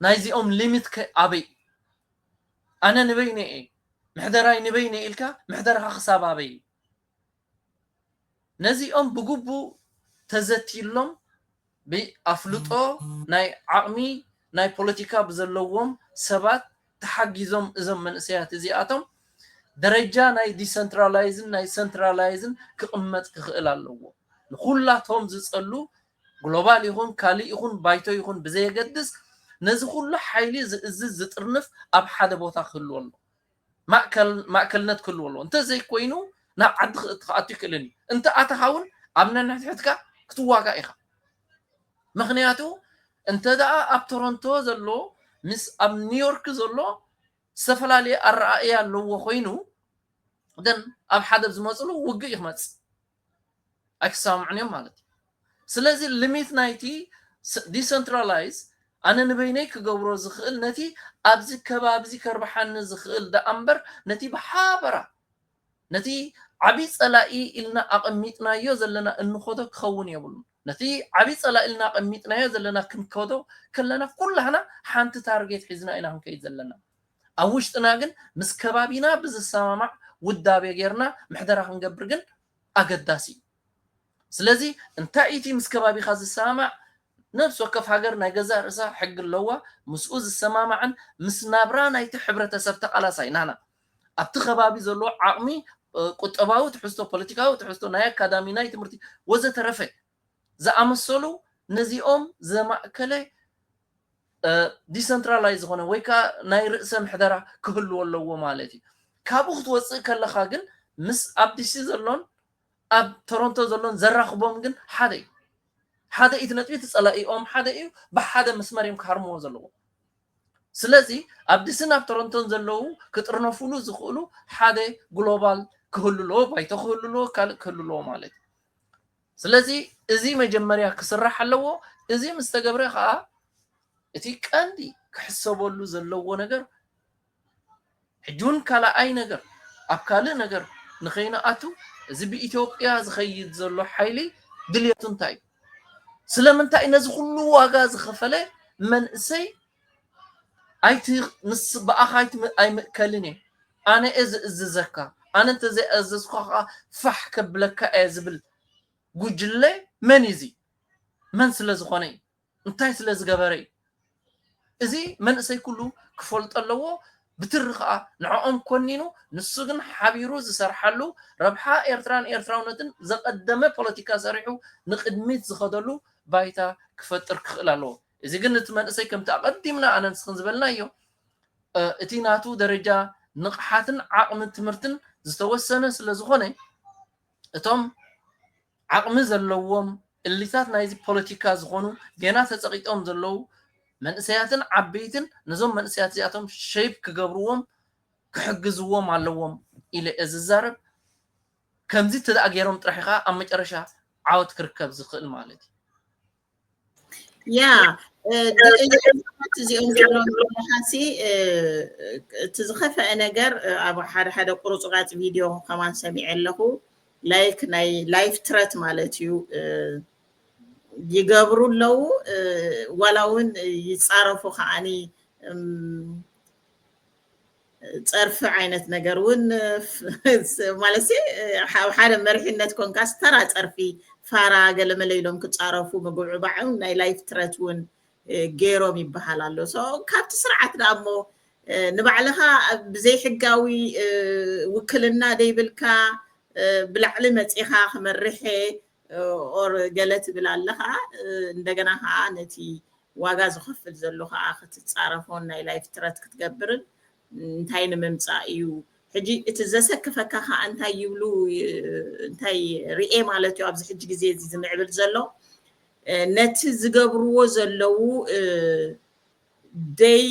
ናይዚኦም ሊሚት ኣበይ ኣነ ንበይነ እየ ምሕደራይ ንበይነ ኢልካ ምሕደራኻ ክሳብ ኣበይ ነዚኦም ብግቡእ ተዘቲሎም ብኣፍልጦ ናይ ዓቕሚ ናይ ፖለቲካ ብዘለዎም ሰባት ተሓጊዞም እዞም መንእሰያት እዚኣቶም ደረጃ ናይ ዲሰንትራላይዝን ናይ ሰንትራላይዝን ክቕመጥ ክኽእል ኣለዎ ንኩላቶም ዝፀሉ ግሎባል ይኹን ካልእ ይኹን ባይቶ ይኹን ብዘየገድስ ነዚ ኩሉ ሓይሊ ዝእዝዝ ዝጥርንፍ ኣብ ሓደ ቦታ ክህልዎ ኣሎ ማእከልነት ክህልዎ ኣሎ እንተዘይ ኮይኑ ናብ ዓዲ ክኣቱ ይክእልኒ እንተ ኣተኻውን ኣብና ንሕትሕትካ ክትዋጋ ኢኻ ምክንያቱ እንተ ደኣ ኣብ ቶሮንቶ ዘሎ ምስ ኣብ ኒውዮርክ ዘሎ ዝተፈላለዩ ኣረኣእያ ኣለዎ ኮይኑ ደን ኣብ ሓደ ዝመፅሉ ውግእ ይኽመፅ ኣይክሳምዑን ማለት ስለዚ ሊሚት ናይቲ ዲሰንትራላይዝ ኣነ ንበይነይ ክገብሮ ዝኽእል ነቲ ኣብዚ ከባቢ ከርባሓኒ ዝኽእል ደኣምበር ነቲ ብሓበራ ነቲ ዓብይ ፀላኢ ኢልና ኣቐሚጥናዮ ዘለና እንኸዶ ክኸውን የብሉ ነቲ ዓብይ ፀላኢ ኢልና ኣቐሚጥናዮ ዘለና ክንከዶ ከለና ኩላህና ሓንቲ ታርጌት ሒዝና ኢና ክንከይድ ዘለና ኣብ ውሽጥና ግን ምስ ከባቢና ብዝሰማማዕ ውዳቤ ጌርና ምሕደራ ክንገብር ግን ኣገዳሲ ስለዚ እንታይ እቲ ምስ ከባቢኻ ዝሰማማዕ ነፍስ ወከፍ ሃገር ናይ ገዛ ርእሳ ሕጊ ኣለዋ ምስኡ ዝሰማማዕን ምስ ናብራ ናይቲ ሕብረተሰብ ተቃላሳይ ናና ኣብቲ ከባቢ ዘሎ ዓቕሚ ቁጠባዊ ትሕዝቶ ፖለቲካዊ ትሕዝቶ ናይ ኣካዳሚ ናይ ትምህርቲ ወዘተረፈ ዝኣመሰሉ ነዚኦም ዘማእከለ ዲሰንትራላይዝ ዝኾነ ወይ ከዓ ናይ ርእሰ ምሕደራ ክህልዎ ኣለዎ ማለት እዩ ካብኡ ክትወፅእ ከለኻ ግን ምስ ኣብ ዲሲ ዘሎን ኣብ ቶሮንቶ ዘሎን ዘራኽቦም ግን ሓደ እዩ ሓደ ኢት ነጥቢ ተጸላኢኦም ሓደ እዩ ብሓደ መስመር እዮም ክሃርምዎ ዘለዎ ስለዚ ኣብ ዲስን ኣብ ቶሮንቶን ዘለው ክጥርነፍሉ ዝኽእሉ ሓደ ግሎባል ክህልሎ ባይቶ ክህልሎ ካልእ ክህልሎ ማለት ስለዚ እዚ መጀመርያ ክስራሕ ኣለዎ እዚ ምስ ተገብረ ከዓ እቲ ቀንዲ ክሕሰበሉ ዘለዎ ነገር ሕጁን ካልኣይ ነገር ኣብ ካልእ ነገር ንኸይነኣቱ እዚ ብኢትዮጵያ ዝኸይድ ዘሎ ሓይሊ ድልየቱ እንታይ ስለምንታይ ነዚ ኩሉ ዋጋ ዝኸፈለ መንእሰይ ኣይቲ ምስ በኣኻይት ኣይምእከልን እየ ኣነ እዝዘካ ኣነ እንተዘይኣዘዝኳ ከዓ ፋሕ ከብለካ እየ ዝብል ጉጅለ መን እዚ መን ስለ ዝኾነ እንታይ ስለ ዝገበረ እዚ መንእሰይ ኩሉ ክፈልጦ ኣለዎ ብትሪ ከዓ ንዕኦም ኮኒኑ ንሱ ግን ሓቢሩ ዝሰርሓሉ ረብሓ ኤርትራን ኤርትራውነትን ዘቀደመ ፖለቲካ ሰሪሑ ንቅድሚት ዝኸደሉ ባይታ ክፈጥር ክኽእል ኣለዎ እዚ ግን እቲ መንእሰይ ከምቲ ኣቐዲምና ኣነ ንስኽን ዝበልናዮ እቲ ናቱ ደረጃ ንቕሓትን ዓቕምን ትምህርትን ዝተወሰነ ስለ ዝኾነ እቶም ዓቕሚ ዘለዎም እሊታት ናይዚ ፖለቲካ ዝኾኑ ገና ተፀቂጦም ዘለው መንእሰያትን ዓበይትን ነዞም መንእሰያት እዚኣቶም ሸይፕ ክገብርዎም ክሕግዝዎም ኣለዎም ኢለ ዝዛረብ ከምዚ ተደኣ ገይሮም ጥራሕ ኢኻ ኣብ መጨረሻ ዓወት ክርከብ ዝኽእል ማለት እዩ ያ እዚኦም ዘለዎም ሓሲ እቲ ዝኸፍአ ነገር ኣብ ሓደ ቁርፅራፅ ቪድዮ ከማን ሰሚዐ ኣለኹ ላይክ ናይ ላይፍ ትረት ማለት እዩ ይገብሩ ኣለው ዋላ እውን ይፃረፉ ከዓኒ ፀርፊ ዓይነት ነገር እውን ማለት ሓደ መሪሕነት ኮንካስ ተራ ፀርፊ ፋራ ገለመለ ኢሎም ክፃረፉ ምግዕባዕ ናይ ላይፍ ትረት እውን ገይሮም ይበሃል ኣሎ ካብቲ ስርዓት ዳ እሞ ንባዕልኻ ብዘይ ሕጋዊ ውክልና ደይብልካ ብላዕሊ መፂኻ ክመርሕ ኦር ገለ ትብል ኣለኻ እንደገና ከዓ ነቲ ዋጋ ዝኸፍል ዘሎ ከዓ ክትፃረፎን ናይ ላይፍ ትረት ክትገብርን እንታይ ንምምፃእ እዩ ሕጂ እቲ ዘሰክፈካ ከዓ እንታይ ይብሉ እንታይ ርኤ ማለት እዩ ኣብዚ ሕጂ ግዜ እዚ ዝምዕብል ዘሎ ነቲ ዝገብርዎ ዘለው ደይ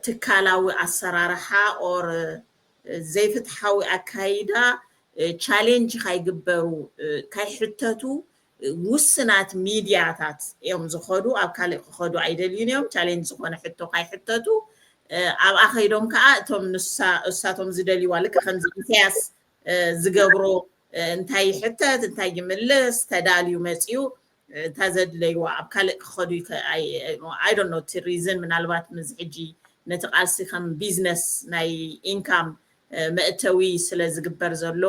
ትካላዊ ኣሰራርሓ ኦር ዘይፍትሓዊ ኣካይዳ ቻሌንጅ ካይግበሩ ካይሕተቱ ውስናት ሚድያታት እዮም ዝኸዱ ኣብ ካልእ ክኸዱ ኣይደልዩን እዮም ቻሌንጅ ዝኾነ ሕቶ ካይሕተቱ ኣብ ኣኸይዶም ከዓ እቶም ንሳቶም ዝደልይዋ ልክ ከምዚ ኢሳያስ ዝገብሮ እንታይ ይሕተት እንታይ ይምልስ ተዳልዩ መፅዩ እታ ዘድለይዋ ኣብ ካልእ ክኸዱ ኣይ ዶንት ኖ እቲ ሪዝን ምናልባት ምዝ ሕጂ ነቲ ቃልሲ ከም ቢዝነስ ናይ ኢንካም መእተዊ ስለ ዝግበር ዘሎ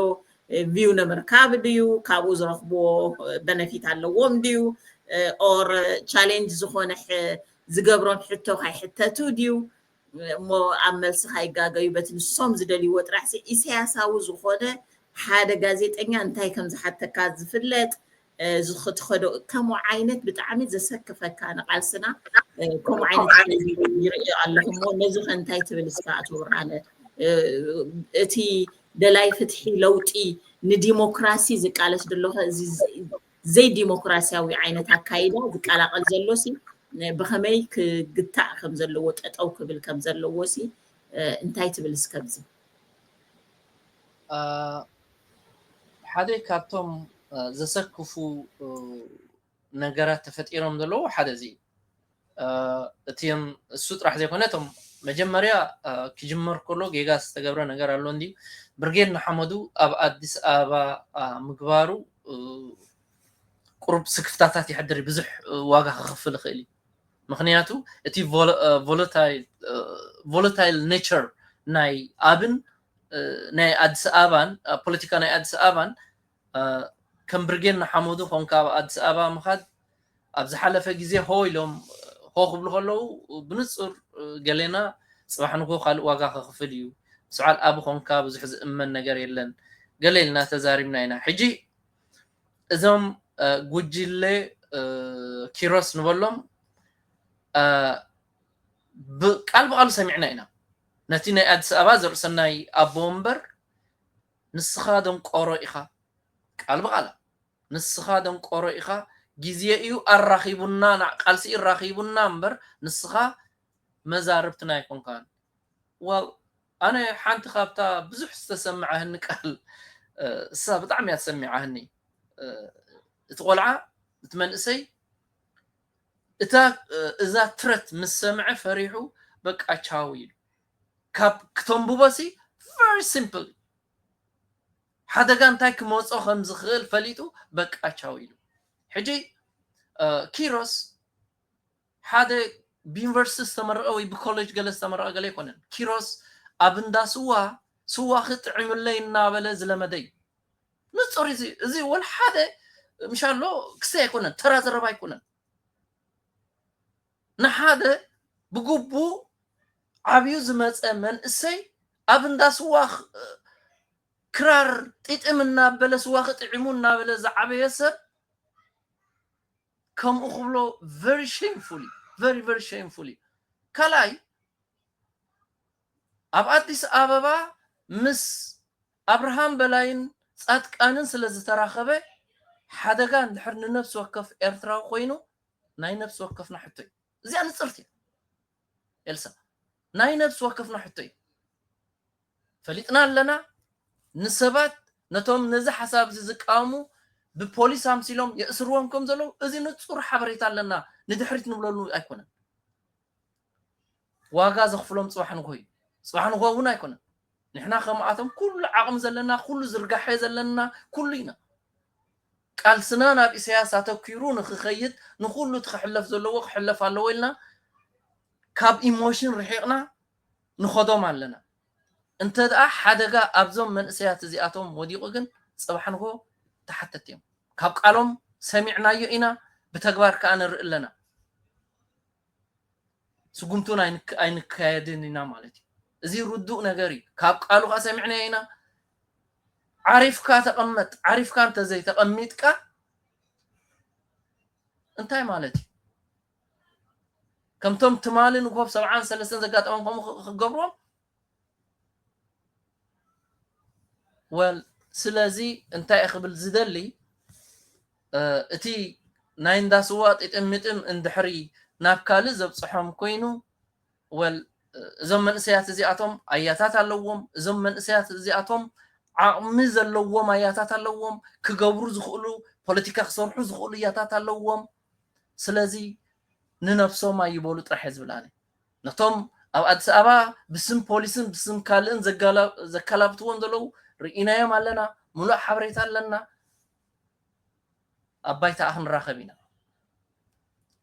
ቪው ንምርካብ ድዩ ካብኡ ዝረኽብዎ በነፊት ኣለዎም ድዩ ኦር ቻሌንጅ ዝኾነ ዝገብሮም ሕቶ ካይሕተቱ ድዩ እሞ ኣብ መልሲ ካይጋገዩ በቲ ንሶም ዝደልይዎ ጥራሕ ኢሳያሳዊ ዝኾነ ሓደ ጋዜጠኛ እንታይ ከም ዝሓተካ ዝፍለጥ ዝኽትኸዶ ከምኡ ዓይነት ብጣዕሚ ዘሰክፈካ ንቃልስና ከምኡ ዓይነት ይርእዮ ኣለኹ እሞ ነዚ ከ እንታይ ትብል እስካ ኣቶ ብርሃነ እቲ دلاي فتحي لوطي نديمقراسي زقالش دلوها زي ديمقراسياوي عينت هكايدا زقالاقل زلوسي بخمي كقطع كم زلو أو كبل كم زلوسي انتاي تبل سكبزي حدا كاتم زسكفو ነገራት ተፈጢሮም ዘለው ሓደ እዚ እቲም እሱጥ راح ዘይኮነቶም መጀመሪያ ክጅመር ከሎ ጌጋ ዝተገብረ ነገር አሎ እንዲ ብርጌድ ንሓመዱ ኣብ አዲስ አበባ ምግባሩ ቁርብ ስክፍታታት ይሕድር ብዙሕ ዋጋ ክኽፍል ይኽእል ምክንያቱ እቲ volatile nature ናይ አብን ናይ አዲስ አበባን ፖለቲካ ናይ አዲስ አበባን ከም ብርጌድ ንሓመዱ ኮንካ አዲስ አበባ ምኻድ ኣብ ዝሓለፈ ግዜ ሆይሎም ክብሉ ከለው ብንጹር ገሌና ጽባሕ ንጎ ካልእ ዋጋ ክኽፍል እዩ ስዓል ኣብ ኮንካ ብዙሕ ዝእመን ነገር የለን ገሌልና ተዛሪብና ኢና ሕጂ እዞም ጉጅለ ኪሮስ ንበሎም ቃል በቃል ሰሚዕና ኢና ነቲ ናይ አዲስ አበባ ዘርሰናይ ኣቦ እምበር ንስኻ ደንቆሮ ኢኻ ቃል በቃል ንስኻ ደንቆሮ ኢኻ ጊዜ እዩ አራኺቡና ቃልሲ ይራኺቡና እምበር ንስኻ መዛርብትና ይኮንካን ዋው ኣነ ሓንቲ ካብታ ብዙሕ ዝተሰምዐህኒ ቃል እሳ ብጣዕሚ እያ ተሰሚዓህኒ እቲ ቆልዓ እቲ መንእሰይ እዛ ትረት ምስ ሰምዐ ፈሪሑ በቃ ቻው ኢሉ ካብ ክተንብቦሲ very simple ሓደጋ እንታይ ክመፆ ከም ዝኽእል ፈሊጡ በቃ ቻው ኢሉ ሕጂ ኪሮስ ሓደ ቢዩኒቨርሲቲ ዝተመረቀ ወይ ብኮሌጅ ገለ ዝተመረቀ ገለ ይኮነን ኪሮስ ኣብ እንዳ ስዋ ክጥዕምለይ እናበለ ዝለመደ እዩ ንጹር እዚ ወል ሓደ ምሻሎ ክስተ ኣይኮነን ተራ ዘረባ ኣይኮነን ንሓደ ብግቡ ዓብዩ ዝመፀ መንእሰይ ኣብ እንዳ ስዋ ክራር ጢጥም እናበለ ስዋ ክጥዕሙ እናበለ ዝዓበየ ሰብ ከምኡ ክብሎ very shamefully ከላይ ኣብ አዲስ አበባ ምስ አብርሃም በላይን ጻድቃንን ስለዝተራኸበ ሓደጋ እንድሕር ንነፍስ ወከፍ ኤርትራዊ ኮይኑ ናይ ነፍስ ወከፍና ሕቶይ እዚኣ ንጽርቲ ኤልሳ ናይ ነፍስ ወከፍና ሕቶይ ፈሊጥና ኣለና ንሰባት ነቶም ነዚ ሓሳብ ዝቃወሙ ብፖሊስ ኣምሲሎም የእስርዎም ከም ዘለው እዚ ንጹር ሓበሬታ ኣለና ንድሕሪት ንብለሉ ኣይኮነን ዋጋ ዘኽፍሎም ጽባሕ ንጎይ ጽባሕ ንጎ እውን ኣይኮነን ንሕና ከምኣቶም ኩሉ ዓቕም ዘለና ኩሉ ዝርጋሐ ዘለና ኩሉ ኢና ቃልስና ናብ ኢሳያስ ኣተኪሩ ንኽኸይድ ንኩሉ ትኽሕለፍ ዘለዎ ክሕለፍ ኣለዎ ኢልና ካብ ኢሞሽን ርሒቕና ንኸዶም ኣለና እንተ ደኣ ሓደጋ ኣብዞም መንእሰያት እዚኣቶም ወዲቑ ግን ጽባሕ ንጎ ተሓተት እዮም ካብ ቃሎም ሰሚዕናዮ ኢና ብተግባር ከዓ ንርኢ ኣለና ስጉምቱን ኣይንካየድን ኢና ማለት እዩ እዚ ርዱእ ነገር እዩ ካብ ቃሉ ከዓ ሰሚዕናዮ ኢና ዓሪፍካ ተቐመጥ ዓሪፍካ እንተዘይ ተቐሚጥካ እንታይ ማለት እዩ ከምቶም ትማልን ጎብ 73 ዘጋጠመም ከም ክገብሮም ወል ስለዚ እንታይ እኽብል ዝደሊ እቲ ናይ እንዳስዋ ጢጥምጥም እንድሕሪ ናብ ካልእ ዘብፅሖም ኮይኑ ወል እዞም መንእሰያት እዚኣቶም ኣያታት ኣለዎም እዞም መንእሰያት እዚኣቶም ዓቕሚ ዘለዎም ኣያታት ኣለዎም ክገብሩ ዝኽእሉ ፖለቲካ ክሰርሑ ዝኽእሉ እያታት ኣለዎም ስለዚ ንነፍሶም ኣይበሉ ጥራሕ ዝብላኒ ነቶም ኣብ ኣዲስ አበባ ብስም ፖሊስን ብስም ካልእን ዘከላብትዎም ዘለው ርኢናዮም ኣለና ሙሉእ ሓበሬታ ኣለና ኣባይታ ክንራኸብ ኢና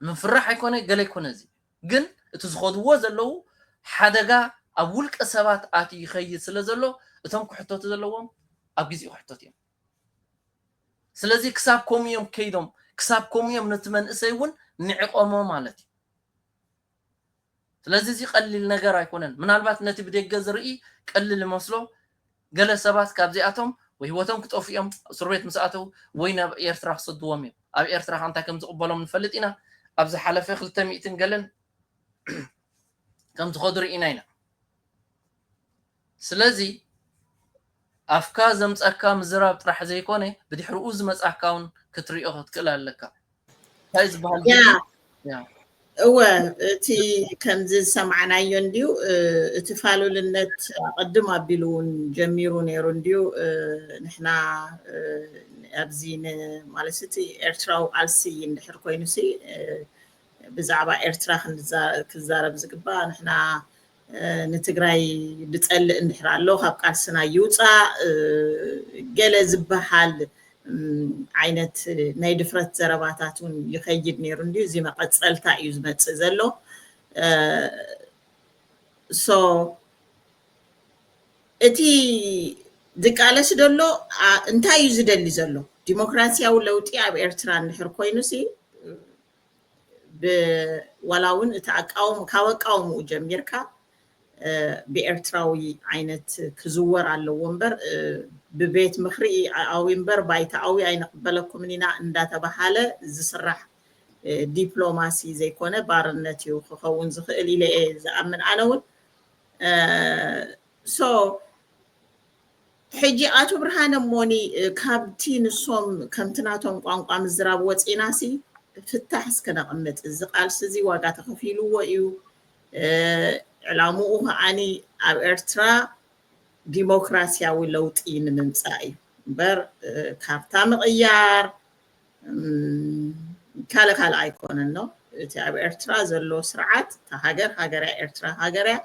ምንፍራሕ ኣይኮነ ገለ ይኮነ እዚ ግን እቲ ዝኸድዎ ዘለው ሓደጋ ኣብ ውልቀ ሰባት ኣትዩ ይኸይድ ስለ ዘሎ እቶም ክሕተቱ ዘለዎም ኣብ ግዜኡ ክሕተቱ እዮም ስለዚ ክሳብ ከምኡ እዮም ከይዶም ክሳብ ከምኡ እዮም ነቲ መንእሰይ እውን ንዕቆሞ ማለት እዩ ስለዚ እዚ ቀሊል ነገር ኣይኮነን ምናልባት ነቲ ብደገ ዝርኢ ቀሊል ይመስሎ ገለ ሰባት ካብዚኣቶም ወይ ህይወቶም ክጠፉ እዮም እስር ቤት ምስ ኣተው ወይ ናብ ኤርትራ ክሰድዎም እዮም ኣብ ኤርትራ እንታይ ከም ዝቕበሎም ንፈልጥ ኢና ኣብ ዝሓለፈ 200 ገለን ከም ዝኸዱ ርኢና ኢና ስለዚ أفكا زمصأكا مزراب طرح زيكونه بدحرؤ زمصأكاون كتريئو تكلالك هايز بحال يا هو تي كنز سمعنايو نديو اتفالولነት قدم أبيلون جميرو نيرو نديو نحنا أبزين مالستي إرتراو ألسي ندحر كوينوسي بزعبا إرترا كزارب زقبا نحنا نتقراي بتقل اندحر اللو خاب قالسنا يوصا قال زبحال عينت ناي دفرت زرباتاتون يخيد نيرو نديو زي ما قد سألتا يوز متسزلو سو اتي دقالش دلو انتا يوز دلي زلو ديمقراطيا ولوطي اب ኤርትራ ንድሕር ኮይኑሲ ወላውን እታቃውም ካወቃውም ጀሚርካ በኤርትራዊ አይነት ክዝወር አለው ወንበር በቤት ምኽሪ አው ወንበር ባይታዊ አይነቅበለኩም ኒና እንዳተባሃለ ዝስራሕ ዲፕሎማሲ ዘይኮነ ባርነት ይኸውን ዝኽእል ኢለ ዝኣምን ኣነውን ሶ ሕጂ ኣቶ ብርሃነ ሞኒ ካብቲ ንሶም ከምትናቶም ቋንቋ ምዝራብ ወፂናሲ ፍታሕ እስከነቕምጥ እዚ ቃልሲ እዚ ዋጋ ተኸፊልዎ እዩ ዕላምኡ ከዓኒ ኣብ ኤርትራ ዲሞክራሲያዊ ለውጢ ንምምፃእ እዩ እምበር ካርታ ምቕያር ካለ ኣይኮነን ነው እቲ ኣብ ኤርትራ ዘሎ ስርዓት ሃገር ኤርትራ ሃገርያ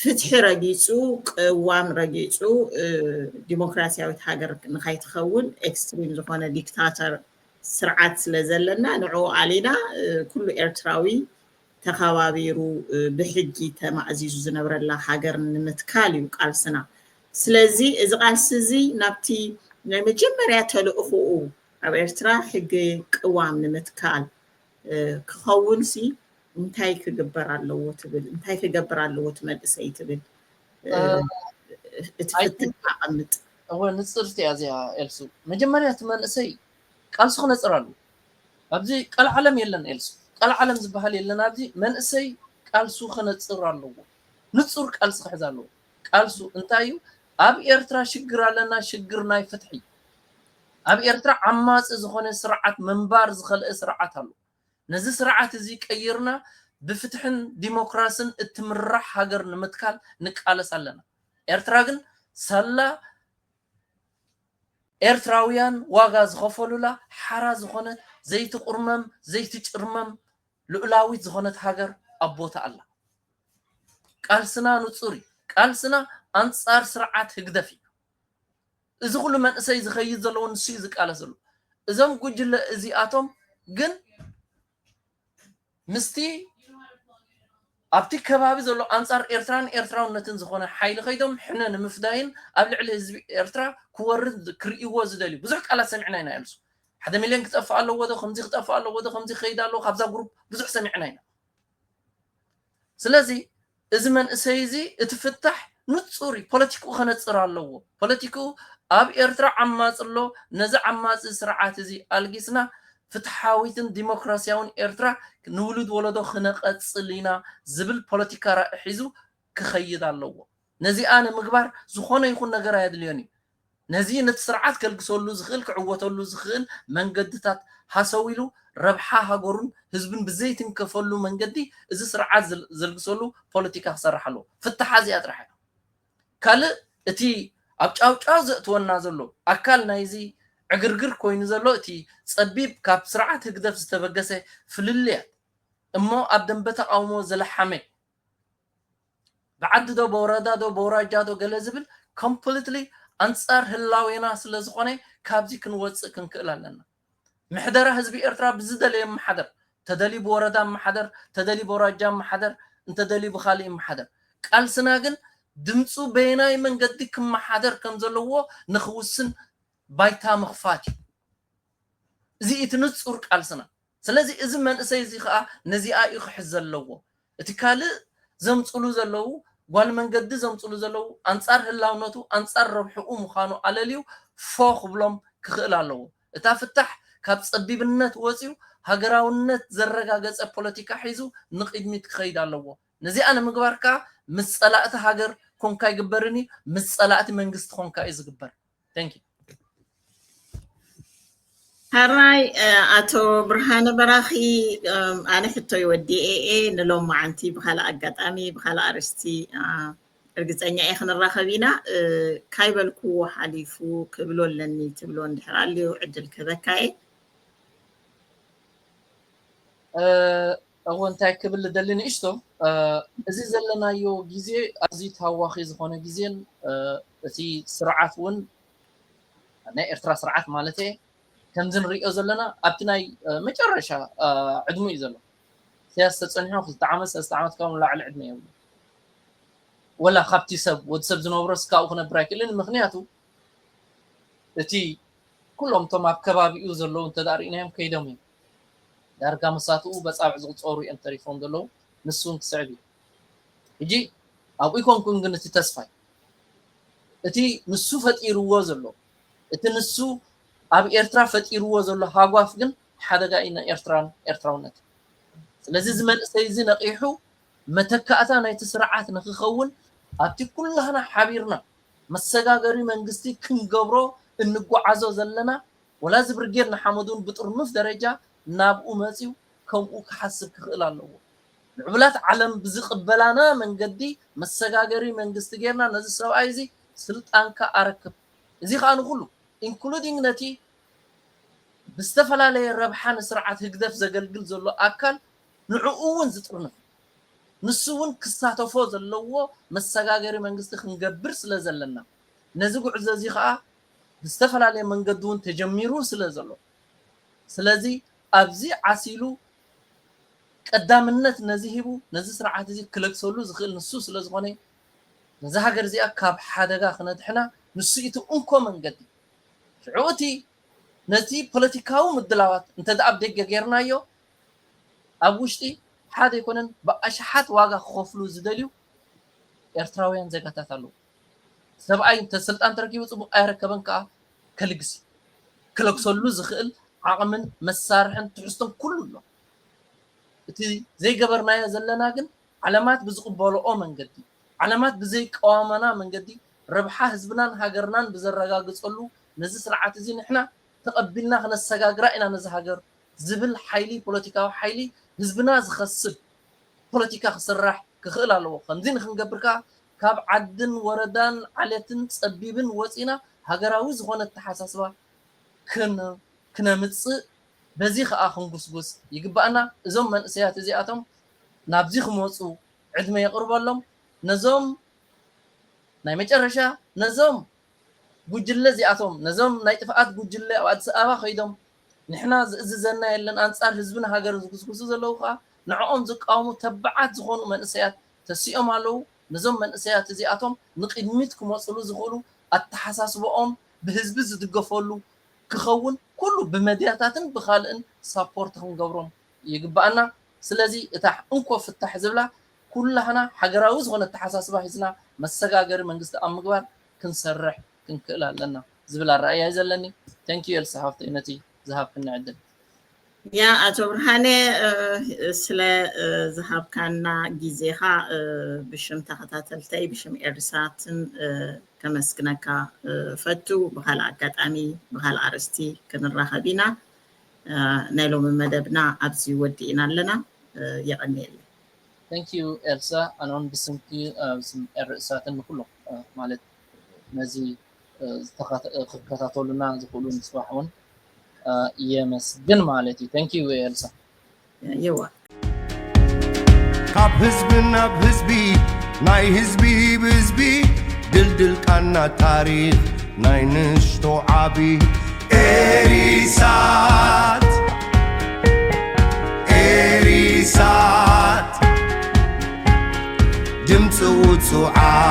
ፍትሒ ረጊፁ ቅዋም ረጊፁ ዲሞክራሲያዊት ሃገር ንኸይትኸውን ኤክስትሪም ዝኾነ ዲክታተር ስርዓት ስለዘለና ንዕኡ ኣሊና ኩሉ ኤርትራዊ ተኸባቢሩ ብሕጊ ተማእዚዙ ዝነበረላ ሃገር ንምትካል እዩ ቃልስና ስለዚ እዚ ቃልሲ እዚ ናብቲ ናይ መጀመርያ ተልእኽኡ ኣብ ኤርትራ ሕጊ ቅዋም ንምትካል ክኸውንሲ እንታይ ክግበር ኣለዎ ትብል እንታይ ክግበር ኣለዎ ትመልሰይ ትብል እትፍትሕ ኣቐምጥ هو نصرت يا زي إلسو مجمريا تمنسي قال سخ نصرالو ابزي قال عالم يلن إلسو قال عالم زبحال يلن ابزي منسي قال سخ نصرالو نصر قال سخ حزالو قال سو انتايو اب إيرترا شجر لنا شجر ناي فتحي اب إيرترا عماص زخونه سرعات منبار زخل سرعات هلو نزي سرعات زي قيرنا بفتحن ديمقراسن اتمرح هاجر نمتكال نقالس علنا إيرترا ግን سلا ኤርትራውያን ዋጋ ዝኸፈሉላ ሓራ ዝኾነ ዘይትቁርመም ዘይትጭርመም ልዑላዊት ዝኾነት ሃገር ኣቦታ ኣላ ቃልስና ንጹሪ ቃልስና ኣንጻር ስርዓት ህግደፊ እዚ ኩሉ መንእሰይ ዝኸይድ ዘለዎ ንሱ ዝቃለሰሉ እዞም ጉጅለ እዚኣቶም ግን ምስቲ ኣብቲ ከባቢ ዘሎ ኣንጻር ኤርትራውነትን ዝኾነ ሓይሊ ኸይዶም ሕነ ንምፍዳይን ኣብ ልዕሊ ህዝቢ ኤርትራ ክወርድ ክርእይዎ ዝደልዩ ብዙሕ ቃላት ሰሚዕና ኢና ይልሱ 1 ሚልዮን ክጠፍእ ኣለዎ ዶ ከምዚ ክጠፍእ ኣለዎ ዶ ከምዚ ኸይድ ኣለዎ ካብዛ ግሩፕ ብዙሕ ሰሚዕና ኢና ስለዚ እዚ መንእሰይ እዚ እትፍታሕ ንጹሪ ፖለቲካኡ ከነጽር ኣለዎ ፖለቲካኡ ኣብ ኤርትራ ዓማጽ ኣሎ ነዚ ዓማጽ ስርዓት እዚ ኣልጊስና ፍትሓዊትን ዲሞክራሲያውን ኤርትራ ንውሉድ ወለዶ ክነቐጽሊና ዝብል ፖለቲካ ሒዙ ክኸይድ ኣለዎ ነዚኣነ ምግባር ዝኾነ ይኹን ነገር ኣየድልዮን እዩ ነዚ ነቲ ስርዓት ከልግሰሉ ዝኽእል ክዕወተሉ ዝኽእል መንገድታት ሃሰዊሉ ረብሓ ሃገሩን ህዝብን ብዘይትን ከፈሉ መንገዲ እዚ ስርዓት ዘልግሰሉ ፖለቲካ ክሰርሕ ኣለዎ ፍትሓ እዚኣ ጥራሕ ካልእ እቲ ኣብ ጫውጫው ዘእትወና ዘሎ ኣካል ናይዚ ዕግርግር ኮይኑ ዘሎ እቲ ፀቢብ ካብ ስርዓት ህግደፍ ዝተበገሰ ፍልልያት እሞ ኣብ ደንበ ተቃውሞ ዘለሓመ بعد دو بوردا دو بوراجا دو ገለ ዝብል completely አንጻር ህላዌና ስለ ዝኾነ ካብዚ ክንወፅእ ክንክእል ኣለና ምሕደራ ህዝቢ ኤርትራ ብዝደለየ መሓደር ተደሊ በወረዳ መሓደር ተደሊ በወራጃ መሓደር እንተደሊ በኻሊ መሓደር ቃልስና ግን ድምፁ በይናይ መንገዲ ክመሓደር ከም ዘለዎ ንኽውስን ባይታ መኽፋት እዚ እትንጹር ቃልስና ስለዚ እዚ መንእሰይ እዚ ከዓ ነዚኣ ይኽሕዝ ዘለዎ እቲ ካልእ ዘምጽሉ ዘለው ጓል መንገዲ ዘምጽሉ ዘለው አንጻር ህላውነቱ አንጻር ረብሕኡ ምዃኑ አለልዩ ፎኽ ብሎም ክኽእል ኣለዎ እታ ፍታሕ ካብ ፀቢብነት ወፂኡ ሃገራውነት ዘረጋገፀ ፖለቲካ ሒዙ ንቅድሚት ክኸይድ ኣለዎ ነዚኣ ንምግባርካ ምስ ፀላእቲ ሃገር ኮንካ ይግበርኒ ምጸላእቲ መንግስቲ ኮንካ ይዝግበር thank you هراي أتو برهان براخي أنا كنت يودي نلوم معنتي بخلا أقطامي بخلا أرستي أرجعني إخنا الراخبينا كايبلكو حليفو كبلون لني تبلون دحرالي وعدل كذا كاي أول تاكبل دلني إشتو أزي زلنا يو جزء أزي تهواخي زخونة جزء تي سرعات ون أنا إرترا سرعات مالتي كم زين رئيس زلنا أبتناي مجرشة عدمي زلنا سياسة صنعها خلت عمس استعمت كم لا على عدمي ولا خبتي سب وتسب زنوبرس كأوخنا براك لأن مخنياتو تي كلهم تما كبابي يوزلو أنت دارينهم كيدومي دار كامساتو بس أبعز صوري أنت تليفون دلو نسون كسعبي يجي أو يكون كون جنة تسفاي تي نسوفت يروى زلو تنسو أبي إرترا فتيرو زلوا هاقواف جن حدا جاينا إرتراونت لذي زمن سيزين قيحو متكأتا نايت سرعات نخخون أبتي كلها أنا حبيرنا مسجاجري من قصتي كن جبرو النجوا عزو زلنا ولا زبرجيرنا حمدون بترمف درجة نابو ماسيو كم حسب خلالو العملات علم بزق بلانا من قدي مسجاجري من قصتي جيرنا نزل سو عايزي سلط أنك أركب زي خانو كله including نتي بستفلا لي ربحان سرعة هقدف زقلقل زلو أكل نعقوون زترنا نسوون كساتو فوز اللو مساقاقري منقصد خنقبر سلازلنا نزقو عزازي خاء بستفلا لي منقدون تجميرون سلازلو سلازي أبزي عسيلو قدامنت نزيهبو نزي سرعة زي كلك سولو زخيل نسو سلازغوني نزي هاقر زي أكاب حادقا خندحنا نسويتو انكو منقدي عوتي نتي بوليتيكاو مدلاوات انت دعب دقة غيرنايو أبوشتي حدا يكونن بأشحات واقع خوفلو زدليو إرتراويان زيقاتاتالو سبعي انت سلطان تركيو صبو أيركبن كا كالقسي كالقسولو زخيل عقمن مسارحن تحستن كله تي زي قبرنايا زلناقن علامات بزقبالو أو من قدي علامات بزي قوامنا من قدي ربحا هزبنان هاقرنان بزرقا قصولو نزي سرعات زي نحنا تقبلنا خنا السجاج رأينا نزهجر زبل حيلي بوليتيكا حيلي هزبنا زخسب بوليتيكا خسرح كخلا لو خنزين خنجبركا كاب عدن وردان علتن صبيبن وصينا هاجراوز هون التحساسوا كنا متص بزي خا خنغسغس يغبانا زوم من سيات زياتهم نابزي خموصو عدمه يقربلهم نزوم ناي مጨረሻ نزوم بوجله زياتهم نزوم ناي طفات بوجله او ادس ابا خيدهم نحنا ززنا يلن انصار حزبنا هاجر زغسغسو زلوخا نعوم زقاومو تبعات زخونو منسيات تسيوم علو نزوم منسيات زياتهم نقدميتكم وصلوا زخولو التحساسبهم بحزب زدغفولو كخون كله بمدياتاتن بخالن سابورت خنغبرهم يغبانا سلازي اتا انكو فتح زبلا كلنا حجراوز هون التحساسبه حزنا مسغاغر منغست امغبار كنسرح كنكلا لنا زبل الرأي يزلني thank you الصحافة إنتي ذهب كنا عدل يا أتو برهاني سلا ذهب كنا جيزيها بشم تخطاتلتي بشم إرساتن كمسكنكا فتو بخال أكادامي بخال أرستي كنا راخبينا نايلو من مدبنا أبزي ودينا لنا يغني thank you إلسا أنا بسمكي بسم إرساتن كله مالت نزي تخطاتولنا زقولون صباحون يمسجن مالتي thank you إلسا يوا كاب حزبنا بحزبي ناي حزبي بحزبي دلدل كانا تاريخ ناي نشتو عابي إريسات دمت وتسعات